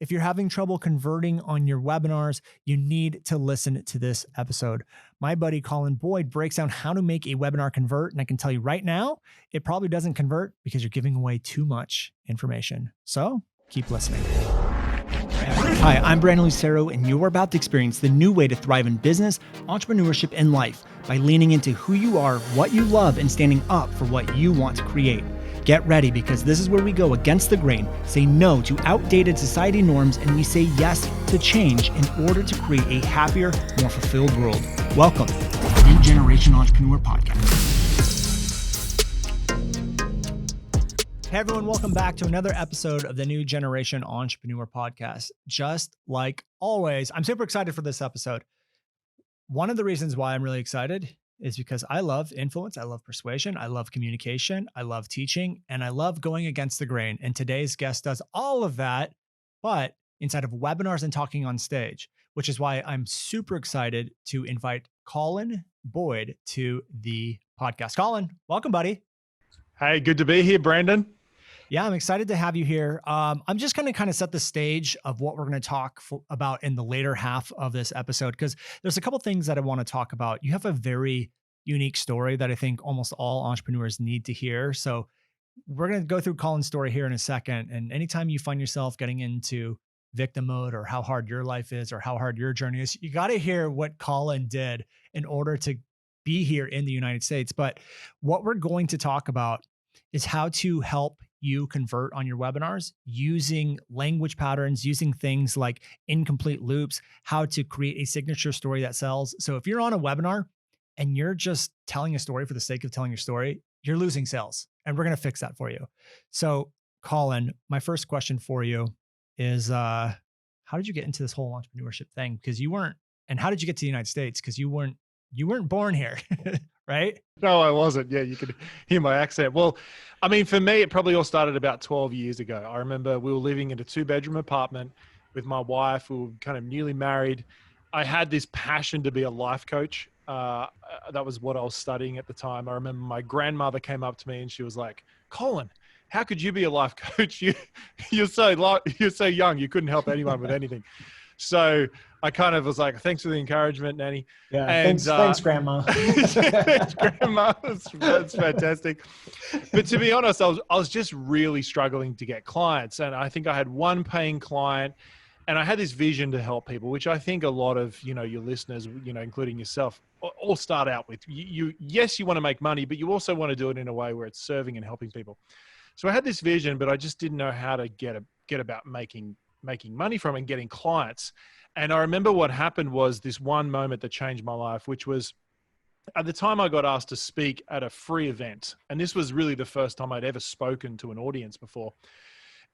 If you're having trouble converting on your webinars, you need to listen to this episode. My buddy Colin Boyd breaks down how to make a webinar convert. And I can tell you right now, it probably doesn't convert because you're giving away too much information. So keep listening. Hi, I'm Brandon Lucero, and you're about to experience the new way to thrive in business, entrepreneurship, and life by leaning into who you are, what you love, and standing up for what you want to create. Get ready, because this is where we go against the grain, say no to outdated society norms, and we say yes to change in order to create a happier, more fulfilled world. Welcome to the New Generation Entrepreneur Podcast. Hey everyone, welcome back to another episode of the New Generation Entrepreneur Podcast. Just like always, I'm super excited for this episode. One of the reasons why I'm really excited is because I love influence, I love persuasion, I love communication, I love teaching, and I love going against the grain. And today's guest does all of that, but inside of webinars and talking on stage, which is why I'm super excited to invite Colin Boyd to the podcast. Colin, welcome, buddy. Hey, good to be here, Brandon. Yeah, I'm excited to have you here. I'm just going to kind of set the stage of what we're going to talk about in the later half of this episode, because there's a couple things that I want to talk about. You have a very unique story that I think almost all entrepreneurs need to hear. So we're going to go through Colin's story here in a second. And anytime you find yourself getting into victim mode or how hard your life is or how hard your journey is, you got to hear what Colin did in order to be here in the United States. But what we're going to talk about is how to help you convert on your webinars using language patterns, using things like incomplete loops, how to create a signature story that sells. So if you're on a webinar and you're just telling a story for the sake of telling your story, you're losing sales, and we're going to fix that for you. So Colin, my first question for you is, how did you get into this whole entrepreneurship thing? Because you weren't, and how did you get to the United States? Because you weren't born here, right? No, I wasn't. Yeah, you could hear my accent. Well, I mean, for me, it probably all started about 12 years ago. I remember we were living in a 2-bedroom apartment with my wife. We were kind of newly married. I had this passion to be a life coach. That was what I was studying at the time. I remember my grandmother came up to me and she was like, "Colin, how could you be a life coach? You're so young. You couldn't help anyone with anything." So I kind of was like, "Thanks for the encouragement, Nanny." Yeah, and, thanks, Grandma. Thanks, Grandma. That's fantastic. But to be honest, I was just really struggling to get clients. And I think I had one paying client, and I had this vision to help people, which I think a lot of, your listeners, including yourself, all start out with. Yes, you want to make money, but you also want to do it in a way where it's serving and helping people. So I had this vision, but I just didn't know how to get about making money from it and getting clients. And I remember what happened was this one moment that changed my life, which was at the time I got asked to speak at a free event. And this was really the first time I'd ever spoken to an audience before.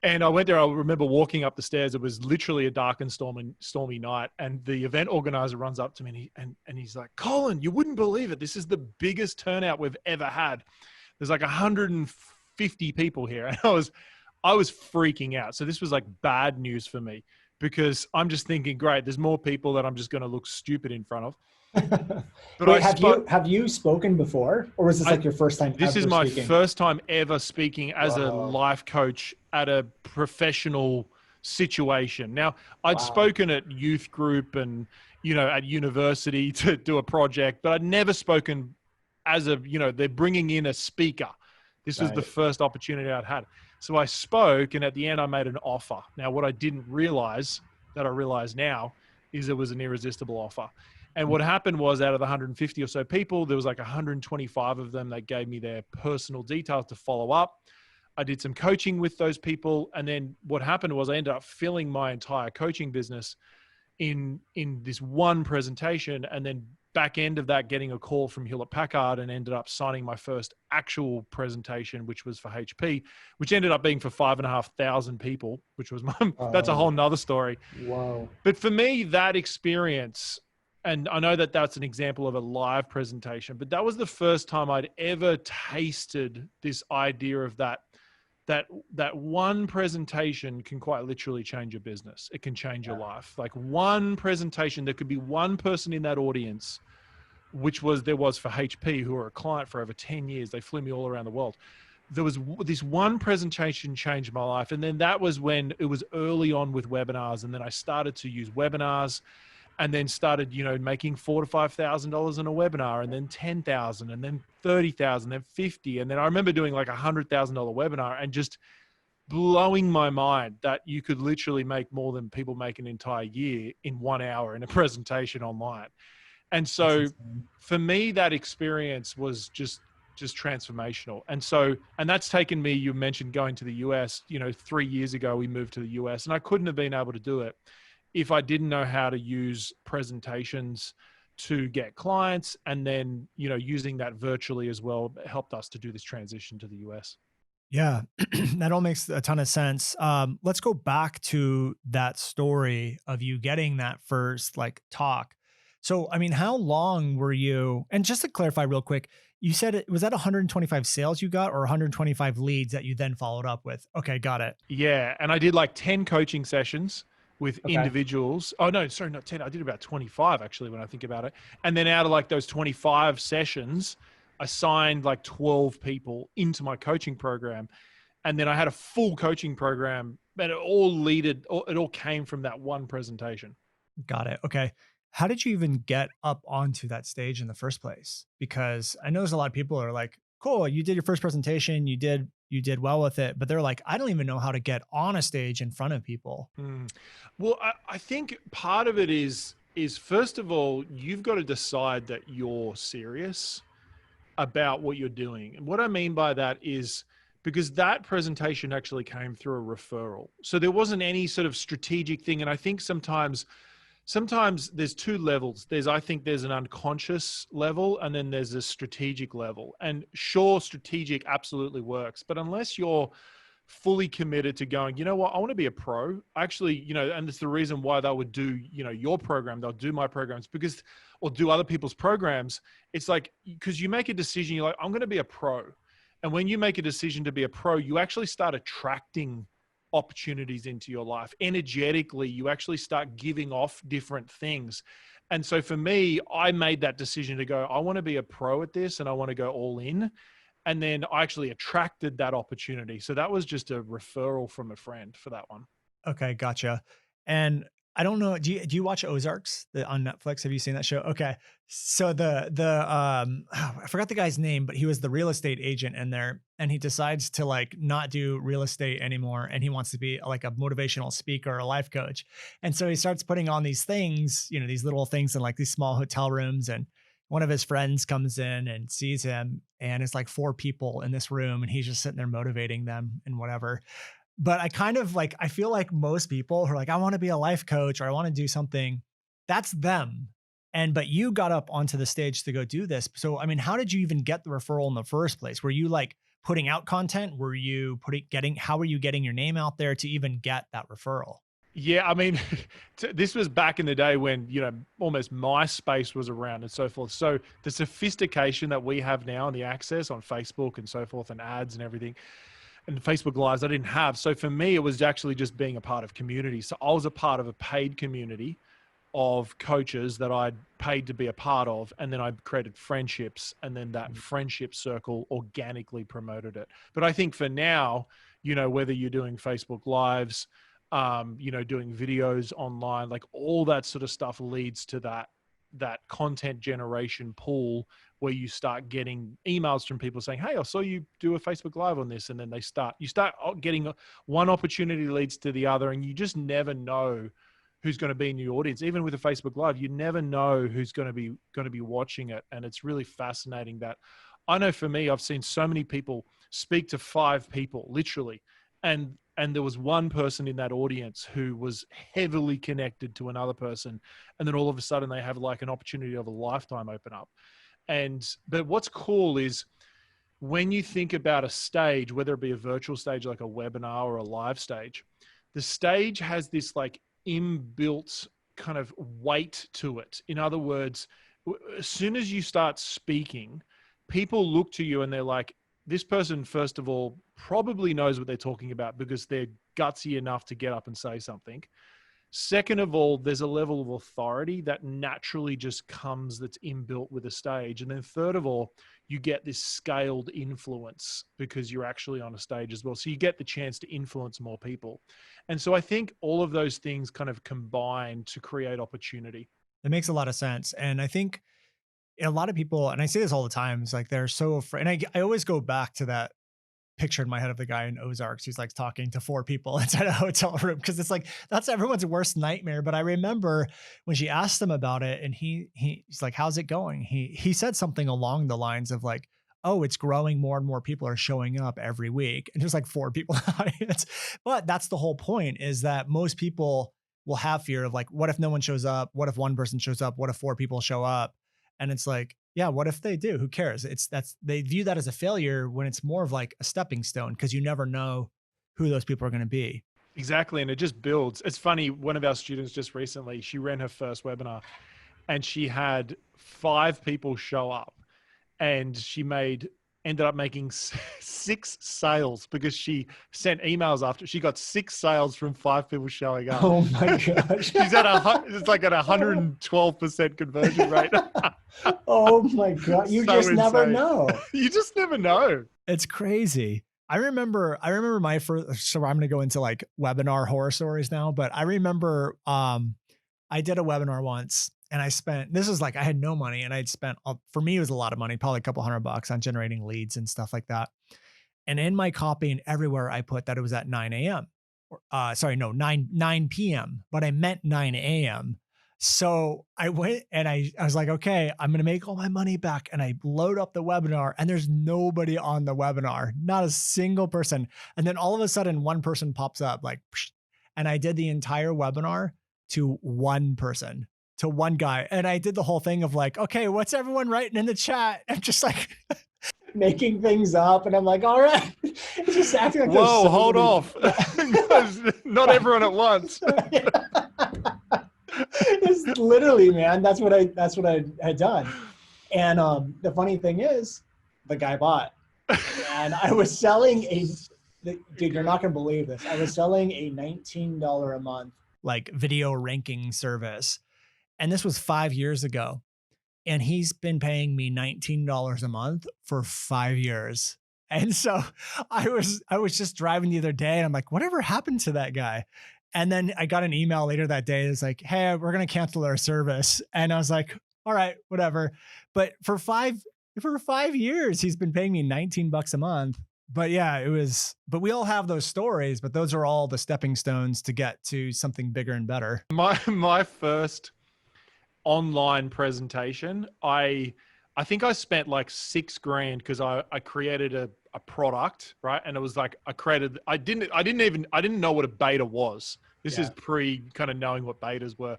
And I went there. I remember walking up the stairs. It was literally a dark and stormy night. And the event organizer runs up to me and he's like, "Colin, you wouldn't believe it. This is the biggest turnout we've ever had. There's like 150 people here." And I was freaking out. So this was like bad news for me, because I'm just thinking, great, there's more people that I'm just going to look stupid in front of. But wait, have you spoken before, or was this like your first time? This is my first time ever speaking as a life coach at a professional situation. Now, I'd spoken at youth group and, at university to do a project, but I'd never spoken as they're bringing in a speaker. This was the first opportunity I'd had. So I spoke, and at the end I made an offer. Now, what I didn't realize that I realize now is it was an irresistible offer. And what happened was, out of the 150 or so people, there was like 125 of them that gave me their personal details to follow up. I did some coaching with those people. And then what happened was I ended up filling my entire coaching business in this one presentation, and then back end of that, getting a call from Hewlett Packard, and ended up signing my first actual presentation, which was for HP, which ended up being for 5,500 people, which was that's a whole nother story. Wow. But for me, that experience, and I know that that's an example of a live presentation, but that was the first time I'd ever tasted this idea of that one presentation can quite literally change your business. It can change your life. Like one presentation, there could be one person in that audience, which there was for HP, who were a client for over 10 years. They flew me all around the world. this one presentation changed my life. And then that was when it was early on with webinars. And then I started to use webinars, and then started, making $4,000 to $5,000 in a webinar, and then 10,000, and then 30,000, then 50. And then I remember doing like $100,000 webinar and just blowing my mind that you could literally make more than people make an entire year in 1 hour in a presentation online. And so for me, that experience was just transformational. And that's taken me, you mentioned going to the US, 3 years ago, we moved to the US, and I couldn't have been able to do it if I didn't know how to use presentations to get clients. And then, using that virtually as well helped us to do this transition to the US. Yeah, that all makes a ton of sense. Let's go back to that story of you getting that first talk. So, I mean, how long were you, and just to clarify real quick, you said was that 125 sales you got or 125 leads that you then followed up with? Okay, got it. Yeah. And I did like 10 coaching sessions with individuals. Oh no, sorry, not 10. I did about 25 actually, when I think about it. And then out of like those 25 sessions, I signed like 12 people into my coaching program. And then I had a full coaching program, but it all came from that one presentation. Got it. Okay. How did you even get up onto that stage in the first place? Because I know there's a lot of people who are like, cool, you did your first presentation, you did well with it, but they're like, I don't even know how to get on a stage in front of people. Well, I think part of it is first of all, you've got to decide that you're serious about what you're doing. And what I mean by that is, because that presentation actually came through a referral. So there wasn't any sort of strategic thing. And I think sometimes there's two levels. I think there's an unconscious level, and then there's a strategic level. And sure, strategic absolutely works, but unless you're fully committed to going, you know what, I want to be a pro. Actually, and it's the reason why they would do, your program, they'll do my programs or do other people's programs. It's like, because you make a decision, you're like, I'm going to be a pro. And when you make a decision to be a pro, you actually start attracting opportunities into your life. Energetically, you actually start giving off different things. And so for me, I made that decision to go, I want to be a pro at this and I want to go all in. And then I actually attracted that opportunity. So that was just a referral from a friend for that one. Okay, gotcha. And I don't know, do you watch Ozarks on Netflix? Have you seen that show? Okay. So I forgot the guy's name, but he was the real estate agent in there, and he decides to not do real estate anymore. And he wants to be like a motivational speaker or a life coach. And so he starts putting on these things, these little things in like these small hotel rooms. And one of his friends comes in and sees him, and it's like 4 people in this room, and he's just sitting there motivating them and whatever. But I kind of I feel like most people who are like, I want to be a life coach or I want to do something, that's them. But you got up onto the stage to go do this. So, I mean, how did you even get the referral in the first place? Were you putting out content? Were you how were you getting your name out there to even get that referral? Yeah, I mean, this was back in the day when, almost MySpace was around and so forth. So the sophistication that we have now and the access on Facebook and so forth and ads and everything, and Facebook Lives I didn't have. So for me, it was actually just being a part of community. So I was a part of a paid community of coaches that I'd paid to be a part of. And then I created friendships, and then that friendship circle organically promoted it. But I think for now, whether you're doing Facebook Lives, doing videos online, like all that sort of stuff leads to that content generation pool where you start getting emails from people saying, hey, I saw you do a Facebook Live on this. And then you start getting one opportunity leads to the other, and you just never know who's going to be in your audience. Even with a Facebook Live, you never know who's going to be watching it. And it's really fascinating that I know for me, I've seen so many people speak to 5 people literally. And there was one person in that audience who was heavily connected to another person. And then all of a sudden they have like an opportunity of a lifetime open up. But what's cool is when you think about a stage, whether it be a virtual stage, like a webinar or a live stage, the stage has this like inbuilt kind of weight to it. In other words, as soon as you start speaking, people look to you and they're like, this person, first of all, probably knows what they're talking about because they're gutsy enough to get up and say something. Second of all, there's a level of authority that naturally just comes, that's inbuilt with a stage. And then third of all, you get this scaled influence because you're actually on a stage as well. So you get the chance to influence more people. And so I think all of those things kind of combine to create opportunity. It makes a lot of sense. And I think a lot of people, and I say this all the time, is like they're so afraid. And I always go back to that picture in my head of the guy in Ozarks who's like talking to 4 people inside a hotel room, because it's like that's everyone's worst nightmare. But I remember when she asked him about it, and he's like, "How's it going?" He said something along the lines of like, "Oh, it's growing. More and more people are showing up every week." And there's like 4 people in the audience. But that's the whole point, is that most people will have fear of like, what if no one shows up? What if one person shows up? What if 4 people show up? And it's like, yeah, what if they do? Who cares? They view that as a failure when it's more of like a stepping stone, because you never know who those people are going to be. Exactly. And it just builds. It's funny. One of our students just recently, she ran her first webinar and she had 5 people show up, and she ended up making 6 sales because she sent emails after. She got 6 sales from 5 people showing up. Oh my gosh. It's like at 112% conversion rate. Oh my God. You So just never insane. know. You just never know. It's crazy. I remember my first, so I'm going to go into like webinar horror stories now, but I remember I did a webinar once, and this was like, I had no money, and I'd spent, for me, it was a lot of money, probably a couple $100 on generating leads and stuff like that. And in my copy and everywhere I put that it was at 9 a.m. 9 p.m., but I meant 9 a.m. So I went and I was like, okay, I'm going to make all my money back. And I load up the webinar, and there's nobody on the webinar, not a single person. And then all of a sudden one person pops up like, psh, and I did the entire webinar to one person, to one guy. And I did the whole thing of like, okay, what's everyone writing in the chat? I'm just like making things up. And I'm like, all right. It's just acting like, whoa, hold off. Not everyone at once. It's literally, man, that's what I had done. And the funny thing is, the guy bought. And I was selling dude, you're not going to believe this. I was selling a $19 a month like video ranking service. And this was 5 years ago. And he's been paying me $19 a month for 5 years. And so I was just driving the other day, and I'm like, whatever happened to that guy? And then I got an email later that day. It's like, hey, we're going to cancel our service. And I was like, all right, whatever. But for 5 years, he's been paying me $19 a month. But yeah, but we all have those stories, but those are all the stepping stones to get to something bigger and better. My first online presentation, I think I spent like $6,000 because I created a product, right? And it was like I didn't know what a beta was. This is pre kind of knowing what betas were.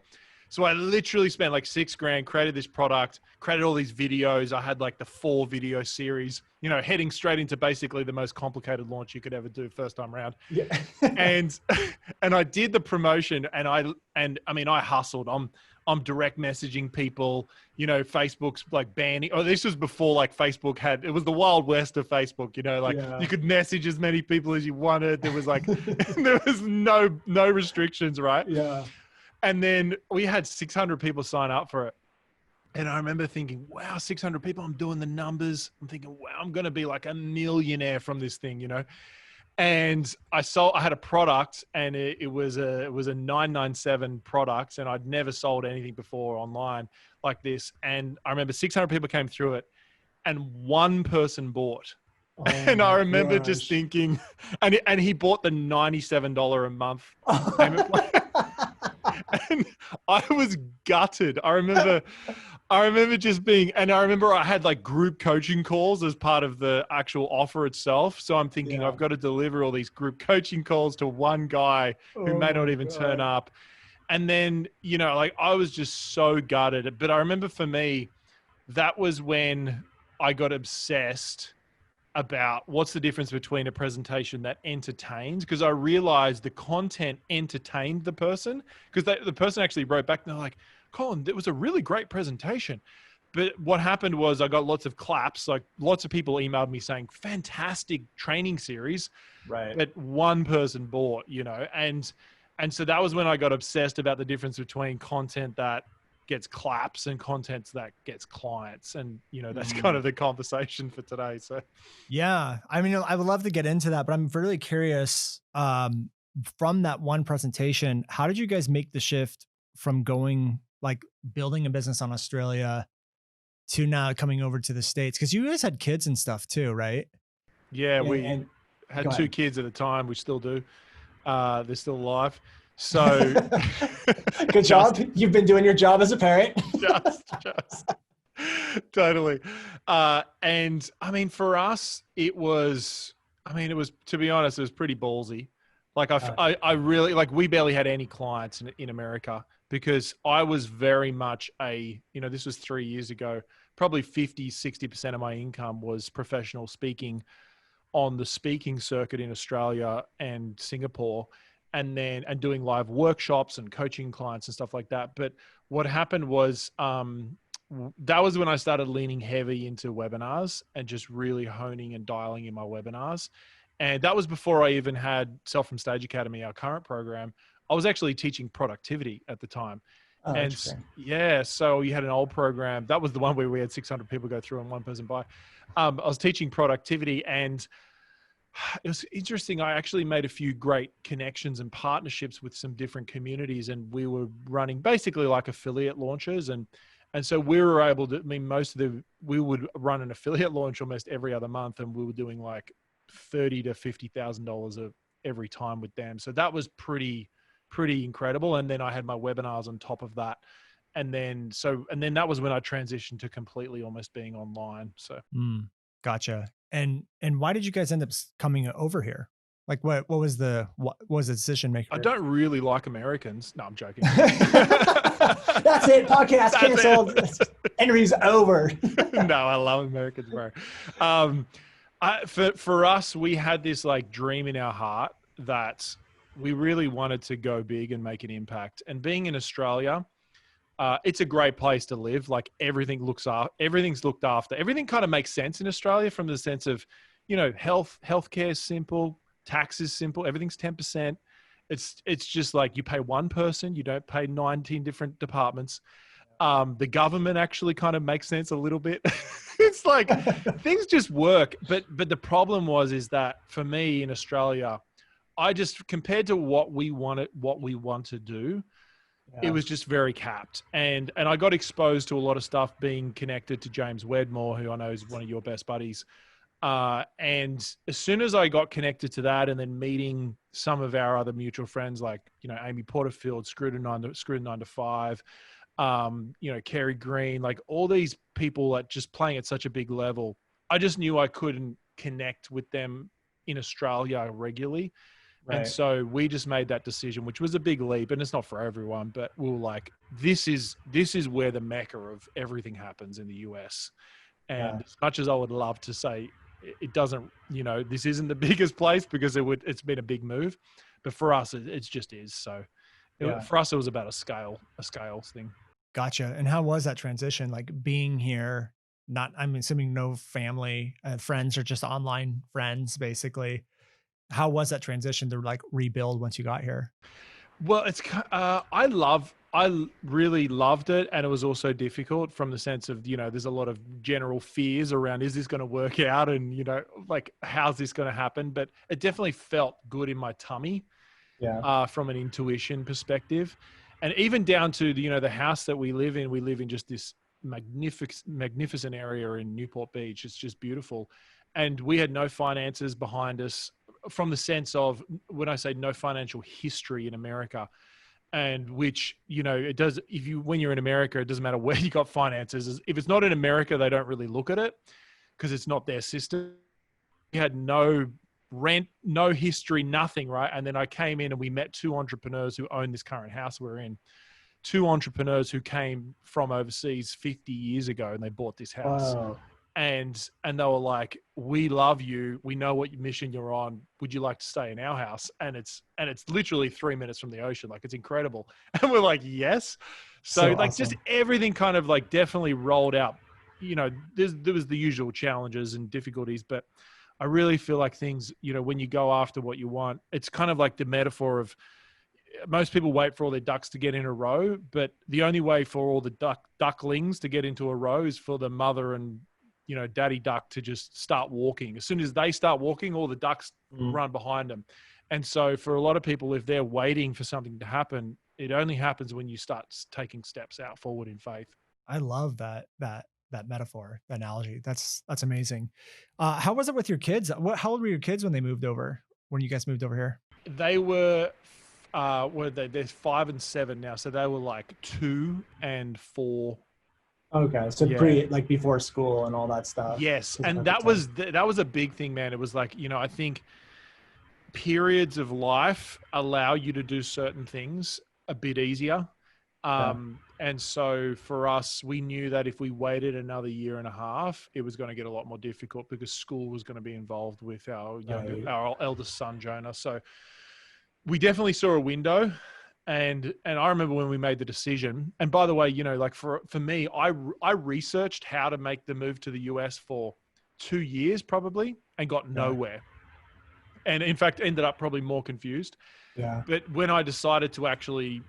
So I literally spent like $6,000, created this product, created all these videos. I had like the 4 video series, heading straight into basically the most complicated launch you could ever do first time around. Yeah. and I did the promotion, and I hustled. I'm direct messaging people, Facebook's like banning. Oh, this was before like Facebook it was the wild west of Facebook, you could message as many people as you wanted. There was like, there was no restrictions, right? Yeah. And then we had 600 people sign up for it. And I remember thinking, wow, 600 people, I'm doing the numbers. I'm thinking, wow, I'm going to be like a millionaire from this thing, And I had a product, and it was a 997 product, and I'd never sold anything before online like this. And I remember 600 people came through it, and one person bought. Oh, and I remember just thinking, and he bought the $97 a month payment plan. And I was gutted. I remember just being, and I remember I had like group coaching calls as part of the actual offer itself. So I'm thinking I've got to deliver all these group coaching calls to one guy who may not even turn up. And then, like I was just so gutted. But I remember for me, that was when I got obsessed about what's the difference between a presentation that entertains, because I realized the content entertained the person, because the person actually wrote back and they're like, Colin, it was a really great presentation. But what happened was I got lots of claps, like lots of people emailed me saying, fantastic training series, right? But one person bought, and And so that was when I got obsessed about the difference between content that gets claps and content that gets clients. And, that's kind of the conversation for today. So, Yeah. I mean, I would love to get into that, but I'm really curious, from that one presentation, how did you guys make the shift from going like building a business on Australia to now coming over to the States? Cause you guys had kids and stuff too, right? yeah, we And had go 2 ahead. kids at the time. We still do. They're still alive. So Good job. You've been doing your job as a parent. just totally. And I mean, for us, it was, to be honest, it was pretty ballsy. Like I really, like we barely had any clients in America because I was very much this was 3 years ago, probably 50-60% of my income was professional speaking on the speaking circuit in Australia and Singapore, and doing live workshops and coaching clients and stuff like that. But what happened was, that was when I started leaning heavy into webinars and just really honing and dialing in my webinars. And that was before I even had Self from Stage Academy, our current program. I was actually teaching productivity at the time. Oh, And interesting. yeah, so we had an old program. That was the one where we had 600 people go through and one person buy. I was teaching productivity, and it was interesting. I actually made a few great connections and partnerships with some different communities, and we were running basically like affiliate launches. And so we were able to, we would run an affiliate launch almost every other month, and we were doing like $30,000 to $50,000 of every time with them. So that was pretty incredible. And then I had my webinars on top of that. And then that was when I transitioned to completely almost being online. So. Gotcha. And why did you guys end up coming over here? Like what was the decision maker? I don't really like Americans. No, I'm joking. That's it. Podcast canceled. Interview's over. No, I love Americans, bro. For us, we had this like dream in our heart that we really wanted to go big and make an impact. And being in Australia, it's a great place to live. Like everything's looked after. Everything kind of makes sense in Australia from the sense of, healthcare is simple, tax is simple, everything's 10%. It's just like you pay one person, you don't pay 19 different departments. The government actually kind of makes sense a little bit. It's like things just work. But the problem is that for me in Australia, I just compared to what we want to do, it was just very capped. And I got exposed to a lot of stuff being connected to James Wedmore, who I know is one of your best buddies. And as soon as I got connected to that, and then meeting some of our other mutual friends, like, Amy Porterfield, Screwed in 9 to 5, Kerry Green, like all these people that just playing at such a big level, I just knew I couldn't connect with them in Australia regularly. Right. And so we just made that decision, which was a big leap, and it's not for everyone, but we were like, this is where the mecca of everything happens in the US. And as much as I would love to say it doesn't, this isn't the biggest place because it's been a big move, but for us, it just is. So for us, it was about a scale thing. Gotcha. And how was that transition? Like being here, I'm assuming no family, friends, or just online friends, basically. How was that transition to like rebuild once you got here? Well, I really loved it. And it was also difficult from the sense of, there's a lot of general fears around, is this going to work out? And, like, how's this going to happen? But it definitely felt good in my tummy from an intuition perspective. And even down to, the house that we live in just this magnificent area in Newport Beach. It's just beautiful. And we had no finances behind us, from the sense of, when I say no financial history in America, and which, it does, when you're in America, it doesn't matter where you got finances. If it's not in America, they don't really look at it because it's not their system. We had no rent, no history, nothing, right? And then I came in and we met 2 entrepreneurs who own this current house we're in. 2 entrepreneurs who came from overseas 50 years ago, and they bought this house. Wow. And they were like, we love you. We know what mission you're on. Would you like to stay in our house? And it's literally 3 minutes from the ocean. Like, it's incredible. And we're like, yes. So like, awesome. Just everything kind of like definitely rolled out. There was the usual challenges and difficulties, but I really feel like things, when you go after what you want, it's kind of like the metaphor of, most people wait for all their ducks to get in a row, but the only way for all the ducklings to get into a row is for the mother and, daddy duck to just start walking. As soon as they start walking, all the ducks run behind them. And so for a lot of people, if they're waiting for something to happen, it only happens when you start taking steps out forward in faith. I love that metaphor, that analogy. That's amazing. How was it with your kids? How old were your kids when you guys moved over here? They were, they're 5 and 7 now. So they were like 2 and 4. Okay. So like before school and all that stuff. Yes. And that was a big thing, man. It was like, I think periods of life allow you to do certain things a bit easier. And so for us, we knew that if we waited another year and a half, it was going to get a lot more difficult because school was going to be involved with our eldest son, Jonah. So we definitely saw a window. And I remember when we made the decision, and by the way, like for me, I researched how to make the move to the US for 2 years probably and got nowhere. And in fact, ended up probably more confused. Yeah. But when I decided to actually,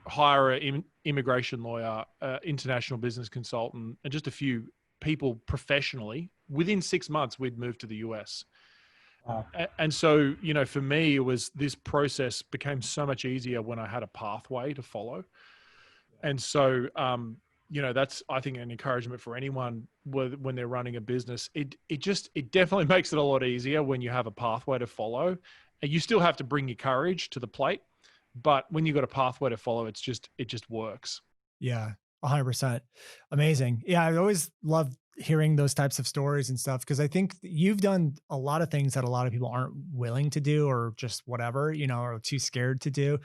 hire an immigration lawyer, international business consultant, and just a few people professionally, within 6 months, we'd moved to the US. Wow. And so, for me, this process became so much easier when I had a pathway to follow. And so, that's, I think, an encouragement for anyone when they're running a business. It definitely makes it a lot easier when you have a pathway to follow. And you still have to bring your courage to the plate. But when you've got a pathway to follow, it just works. Yeah, 100%. Amazing. Yeah, I always love hearing those types of stories and stuff because I think you've done a lot of things that a lot of people aren't willing to do or just whatever, or too scared to do.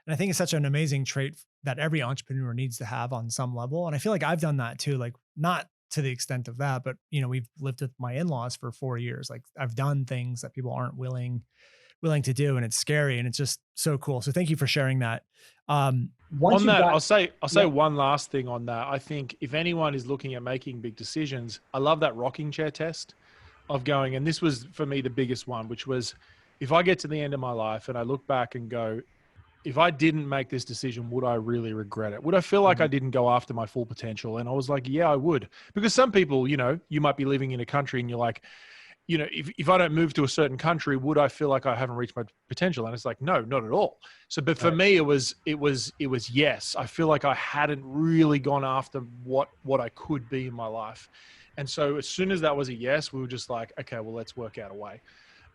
And I think it's such an amazing trait that every entrepreneur needs to have on some level. And I feel like I've done that too, like not to the extent of that, but we've lived with my in-laws for 4 years. Like I've done things that people aren't willing to do, and it's scary, and it's just so cool. So thank you for sharing that. On that, I'll say one last thing on that. I think if anyone is looking at making big decisions, I love that rocking chair test of going, and this was for me the biggest one, which was if I get to the end of my life and I look back and go, if I didn't make this decision, would I really regret it? Would I feel like I didn't go after my full potential? And I was like, yeah, I would. Because some people, you might be living in a country and you're like, if I don't move to a certain country, would I feel like I haven't reached my potential? And it's like, no, not at all. So, but for me, it was yes. I feel like I hadn't really gone after what I could be in my life. And so as soon as that was a yes, we were just like, okay, well, let's work out a way.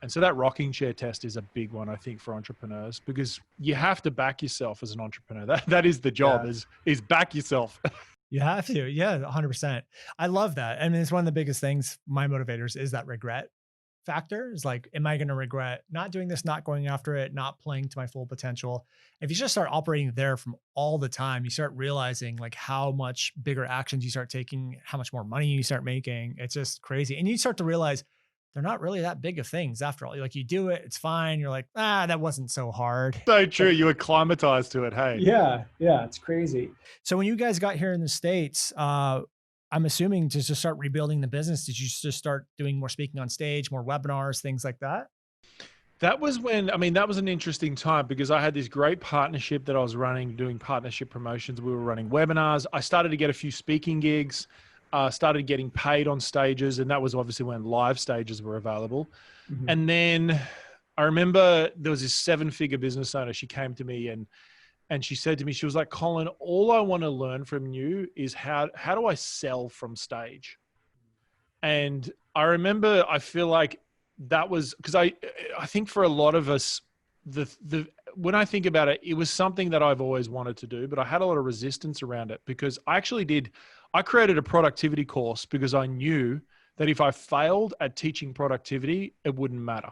And so that rocking chair test is a big one, I think, for entrepreneurs, because you have to back yourself as an entrepreneur. That is the job, is back yourself. You have to. Yeah, 100%. I love that. I mean, it's one of the biggest things, my motivators, is that regret factor. Is like, am I going to regret not doing this, not going after it, not playing to my full potential? If you just start operating there from all the time, you start realizing like how much bigger actions you start taking, how much more money you start making. It's just crazy. And you start to realize they're not really that big of things after all. Like you do it, it's fine. You're like, that wasn't so hard. So true. You acclimatized to it. Hey. Yeah. It's crazy. So when you guys got here in the States, I'm assuming to just start rebuilding the business, did you just start doing more speaking on stage, more webinars, things like that? That was that was an interesting time because I had this great partnership that I was running, doing partnership promotions. We were running webinars. I started to get a few speaking gigs. Started getting paid on stages, and that was obviously when live stages were available. Mm-hmm. And then I remember there was this 7-figure business owner. She came to me and she said to me, she was like, Colin, all I want to learn from you is how do I sell from stage? And I remember, I feel like that was because I think for a lot of us, when I think about it, it was something that I've always wanted to do, but I had a lot of resistance around it because I created a productivity course because I knew that if I failed at teaching productivity, it wouldn't matter.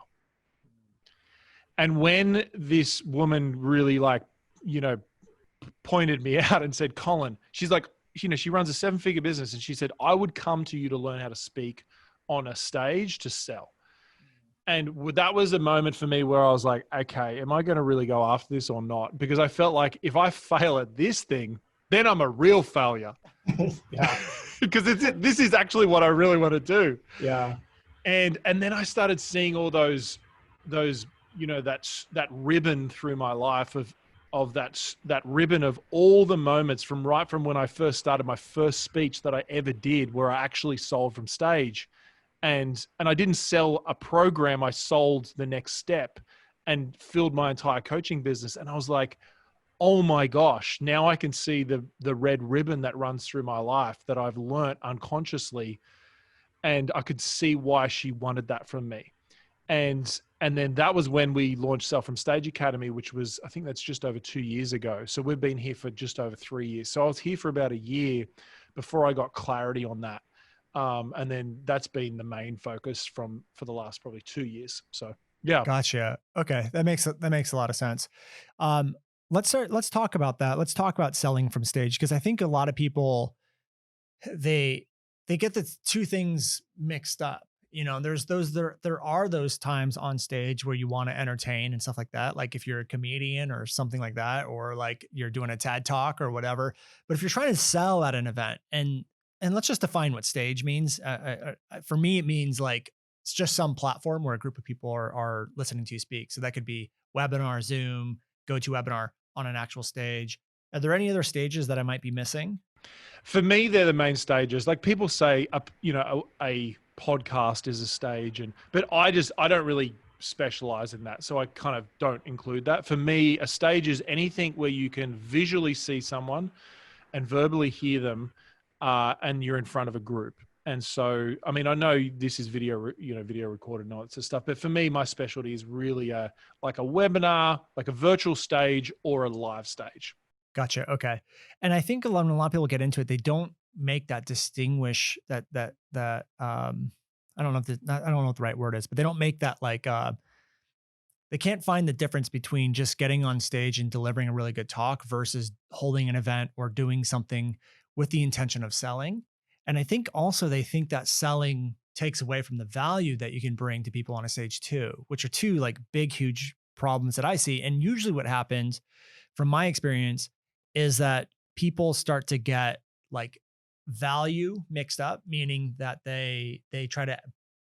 And when this woman really pointed me out and said, Colin, she's like, she runs a 7-figure business. And she said, I would come to you to learn how to speak on a stage to sell. And that was a moment for me where I was like, okay, am I going to really go after this or not? Because I felt like if I fail at this thing, then I'm a real failure. Yeah. Because this is actually what I really want to do. Yeah. And then I started seeing all those that ribbon through my life of of that ribbon of all the moments from when I first started my first speech that I ever did, where I actually sold from stage. And I didn't sell a program, I sold the next step and filled my entire coaching business. And I was like, oh my gosh, now I can see the red ribbon that runs through my life that I've learnt unconsciously. And I could see why she wanted that from me. And then that was when we launched Sell from Stage Academy, which was, I think that's just over 2 years ago. So we've been here for just over 3 years. So I was here for about a year before I got clarity on that. And then that's been the main focus for the last probably 2 years. So yeah. Gotcha. Okay. That makes a lot of sense. Let's talk about that. Let's talk about selling from stage. Cause I think a lot of people, they get the two things mixed up. You know, there are those times on stage where you want to entertain and stuff like that. Like if you're a comedian or something like that, or like you're doing a TED talk or whatever. But if you're trying to sell at an event, and let's just define what stage means. For me, it means like it's just some platform where a group of people are listening to you speak. So that could be webinar, Zoom, GoToWebinar on an actual stage. Are there any other stages that I might be missing? For me, they're the main stages. Like people say, a podcast is a stage, but I don't really specialize in that. So I kind of don't include that. For me, a stage is anything where you can visually see someone and verbally hear them, and you're in front of a group. And so, I mean, I know this is video recorded and all that sort of stuff, but for me, my specialty is really like a webinar, like a virtual stage or a live stage. Gotcha. Okay. And I think a lot of people get into it, they don't make that distinguish that I don't know what the right word is, but they don't make that like they can't find the difference between just getting on stage and delivering a really good talk versus holding an event or doing something with the intention of selling. And I think also they think that selling takes away from the value that you can bring to people on a stage too, which are two like big, huge problems that I see. And usually what happens from my experience is that people start to get like value mixed up, meaning that they try to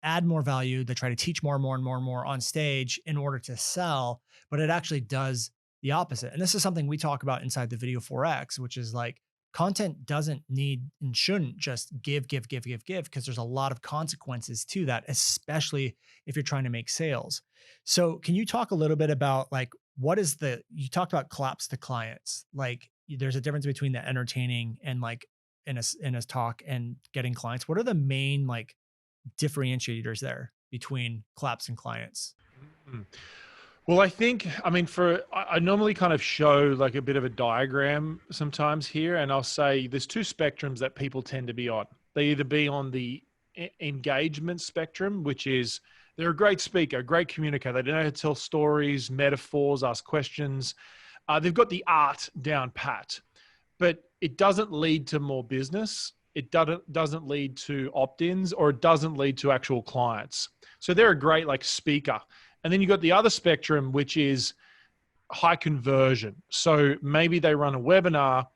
add more value, they try to teach more and more and more and more on stage in order to sell, but it actually does the opposite. And this is something we talk about inside the Video 4X, which is like content doesn't need and shouldn't just give, because there's a lot of consequences to that, especially if you're trying to make sales. So can you talk a little bit about like, you talked about collapse to clients, like there's a difference between the entertaining and like in a talk and getting clients. What are the main like differentiators there between collapse and clients? Mm-hmm. Well, I normally kind of show like a bit of a diagram sometimes here, and I'll say there's two spectrums that people tend to be on. They either be on the engagement spectrum, which is they're a great speaker, great communicator. They know how to tell stories, metaphors, ask questions. They've got the art down pat, but it doesn't lead to more business. It doesn't lead to opt-ins, or it doesn't lead to actual clients. So they're a great like speaker. And then you got the other spectrum, which is high conversion. So maybe they run a webinar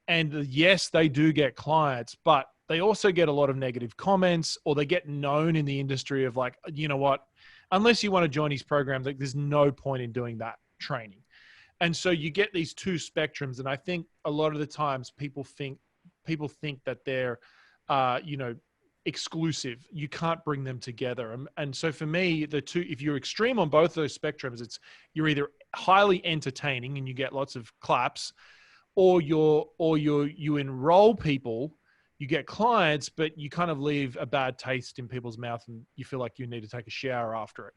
and yes, they do get clients, but they also get a lot of negative comments, or they get known in the industry of like, you know what, unless you want to join his program, like there's no point in doing that training. And so you get these two spectrums. And I think a lot of the times people think that they're, exclusive. You can't bring them together. And so for me, the two, if you're extreme on both those spectrums, you're either highly entertaining and you get lots of claps, or you enroll people, you get clients, but you kind of leave a bad taste in people's mouth and you feel like you need to take a shower after it.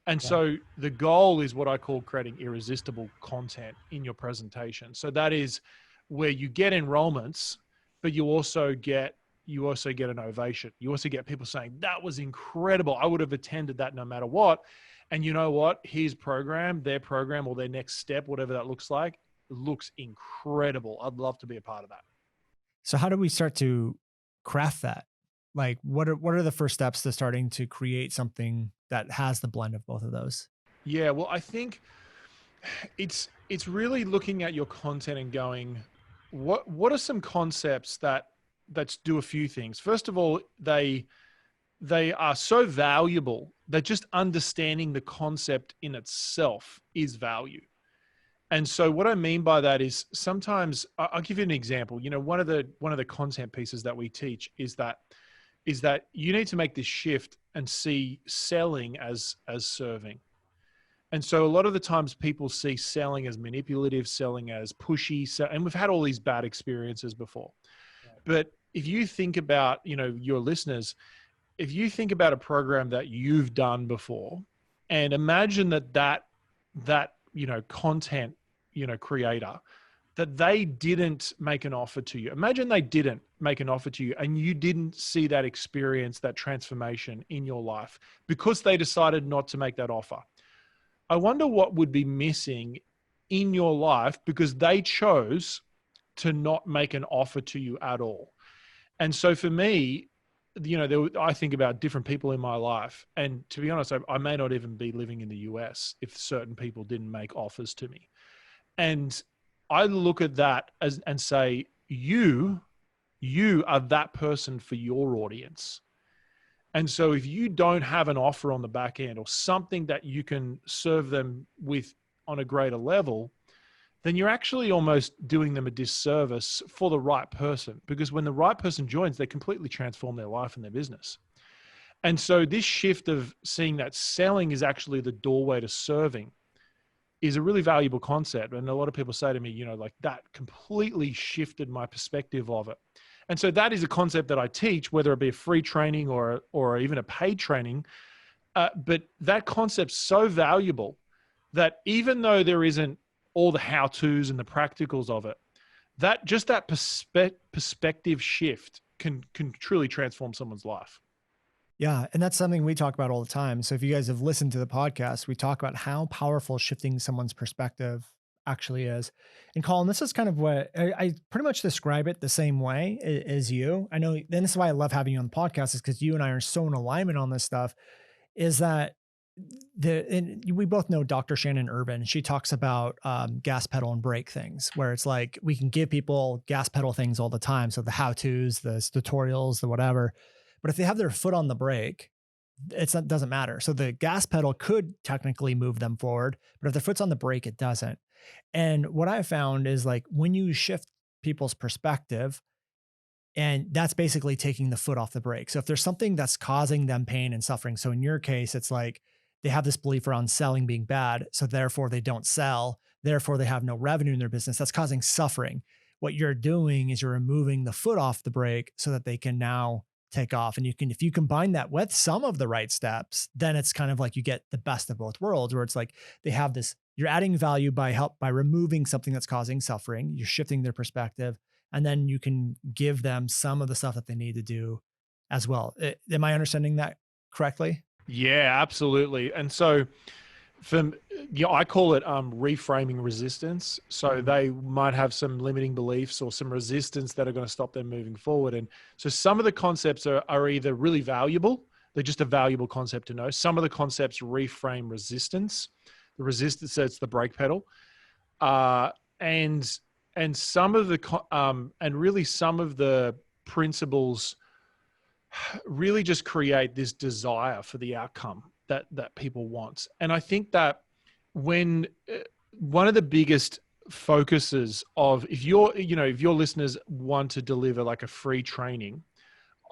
And so the goal is what I call creating irresistible content in your presentation. So that is where you get enrollments, but you also get an ovation. You also get people saying, that was incredible. I would have attended that no matter what. And you know what? Their program, or their next step, whatever that looks like, looks incredible. I'd love to be a part of that. So how do we start to craft that? Like what are the first steps to starting to create something that has the blend of both of those? Yeah, well, I think it's really looking at your content and going, what are some concepts that do a few things. First of all, they are so valuable that just understanding the concept in itself is value. And so what I mean by that is sometimes I'll give you an example. You know, one of the content pieces that we teach is that you need to make this shift and see selling as serving. And so a lot of the times people see selling as manipulative, selling as pushy, and we've had all these bad experiences before. Right. But if you think about, you know, your listeners, if you think about a program that you've done before, and imagine that you know, content, you know, creator, that they didn't make an offer to you. Imagine they didn't make an offer to you and you didn't see that experience, that transformation in your life because they decided not to make that offer. I wonder what would be missing in your life because they chose to not make an offer to you at all. And so for me, you know, I think about different people in my life. And to be honest, I may not even be living in the US if certain people didn't make offers to me. And I look at that and say, you are that person for your audience. And so if you don't have an offer on the back end or something that you can serve them with on a greater level, then you're actually almost doing them a disservice for the right person, because when the right person joins, they completely transform their life and their business. And so this shift of seeing that selling is actually the doorway to serving is a really valuable concept. And a lot of people say to me, you know, like that completely shifted my perspective of it. And so that is a concept that I teach, whether it be a free training or even a paid training. But that concept's so valuable that even though there isn't all the how-tos and the practicals of it, that just that perspective shift can truly transform someone's life. Yeah. And that's something we talk about all the time. So if you guys have listened to the podcast, we talk about how powerful shifting someone's perspective actually is. And Colin, this is kind of what I pretty much describe it the same way as you. I know, then this is why I love having you on the podcast, is because you and I are so in alignment on this stuff, is that we both know Dr. Shannon Irvin. She talks about gas pedal and brake things, where it's like we can give people gas pedal things all the time. So the how-tos, the tutorials, the whatever. But if they have their foot on the brake, it doesn't matter. So the gas pedal could technically move them forward, but if their foot's on the brake, it doesn't. And what I found is, like, when you shift people's perspective, and that's basically taking the foot off the brake. So if there's something that's causing them pain and suffering, so in your case, it's like they have this belief around selling being bad, so therefore they don't sell, therefore they have no revenue in their business. That's causing suffering. What you're doing is you're removing the foot off the brake so that they can now take off. And if you combine that with some of the right steps, then it's kind of like you get the best of both worlds, where it's like they have this, you're adding value by removing something that's causing suffering, you're shifting their perspective, and then you can give them some of the stuff that they need to do as well. Am I understanding that correctly? Yeah, absolutely. And so I call it reframing resistance. So they might have some limiting beliefs or some resistance that are going to stop them moving forward. And so some of the concepts are either really valuable, they're just a valuable concept to know. Some of the concepts reframe resistance. The resistance, so it's the brake pedal. And some of the really some of the principles really just create this desire for the outcome that people want. And I think that when one of the biggest focuses of, if your listeners want to deliver like a free training,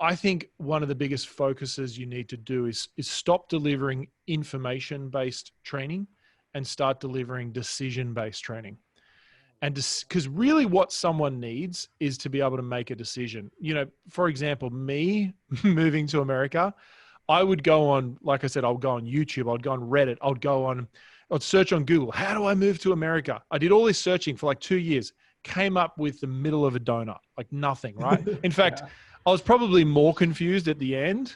I think one of the biggest focuses you need to do is stop delivering information-based training and start delivering decision-based training. And because really what someone needs is to be able to make a decision. You know, for example, me moving to America, I would go on, like I said, I'll go on YouTube, I'd go on Reddit, I'd search on Google, how do I move to America? I did all this searching for like 2 years, came up with the middle of a donut, like nothing, right? In fact, Yeah. I was probably more confused at the end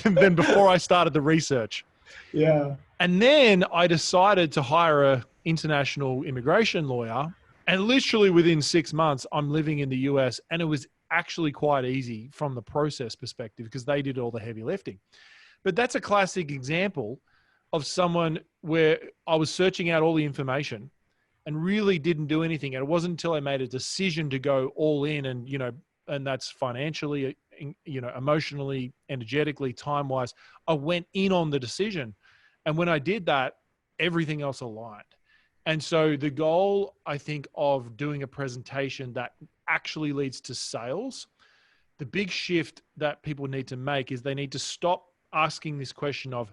than before I started the research. Yeah. And then I decided to hire a international immigration lawyer, and literally within 6 months, I'm living in the US, and it was actually quite easy from the process perspective because they did all the heavy lifting. But that's a classic example of someone where I was searching out all the information and really didn't do anything. And it wasn't until I made a decision to go all in, and that's financially, emotionally, energetically, time-wise, I went in on the decision. And when I did that, everything else aligned. And so the goal, I think, of doing a presentation that actually leads to sales, the big shift that people need to make is they need to stop asking this question of,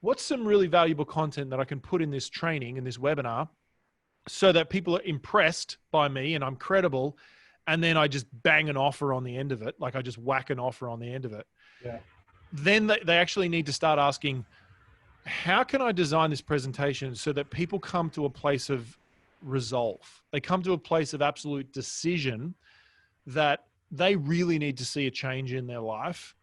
what's some really valuable content that I can put in this training, in this webinar, so that people are impressed by me and I'm credible, and then I just bang an offer on the end of it, like I just whack an offer on the end of it. Yeah. Then they actually need to start asking, how can I design this presentation so that people come to a place of resolve? They come to a place of absolute decision that they really need to see a change in their life.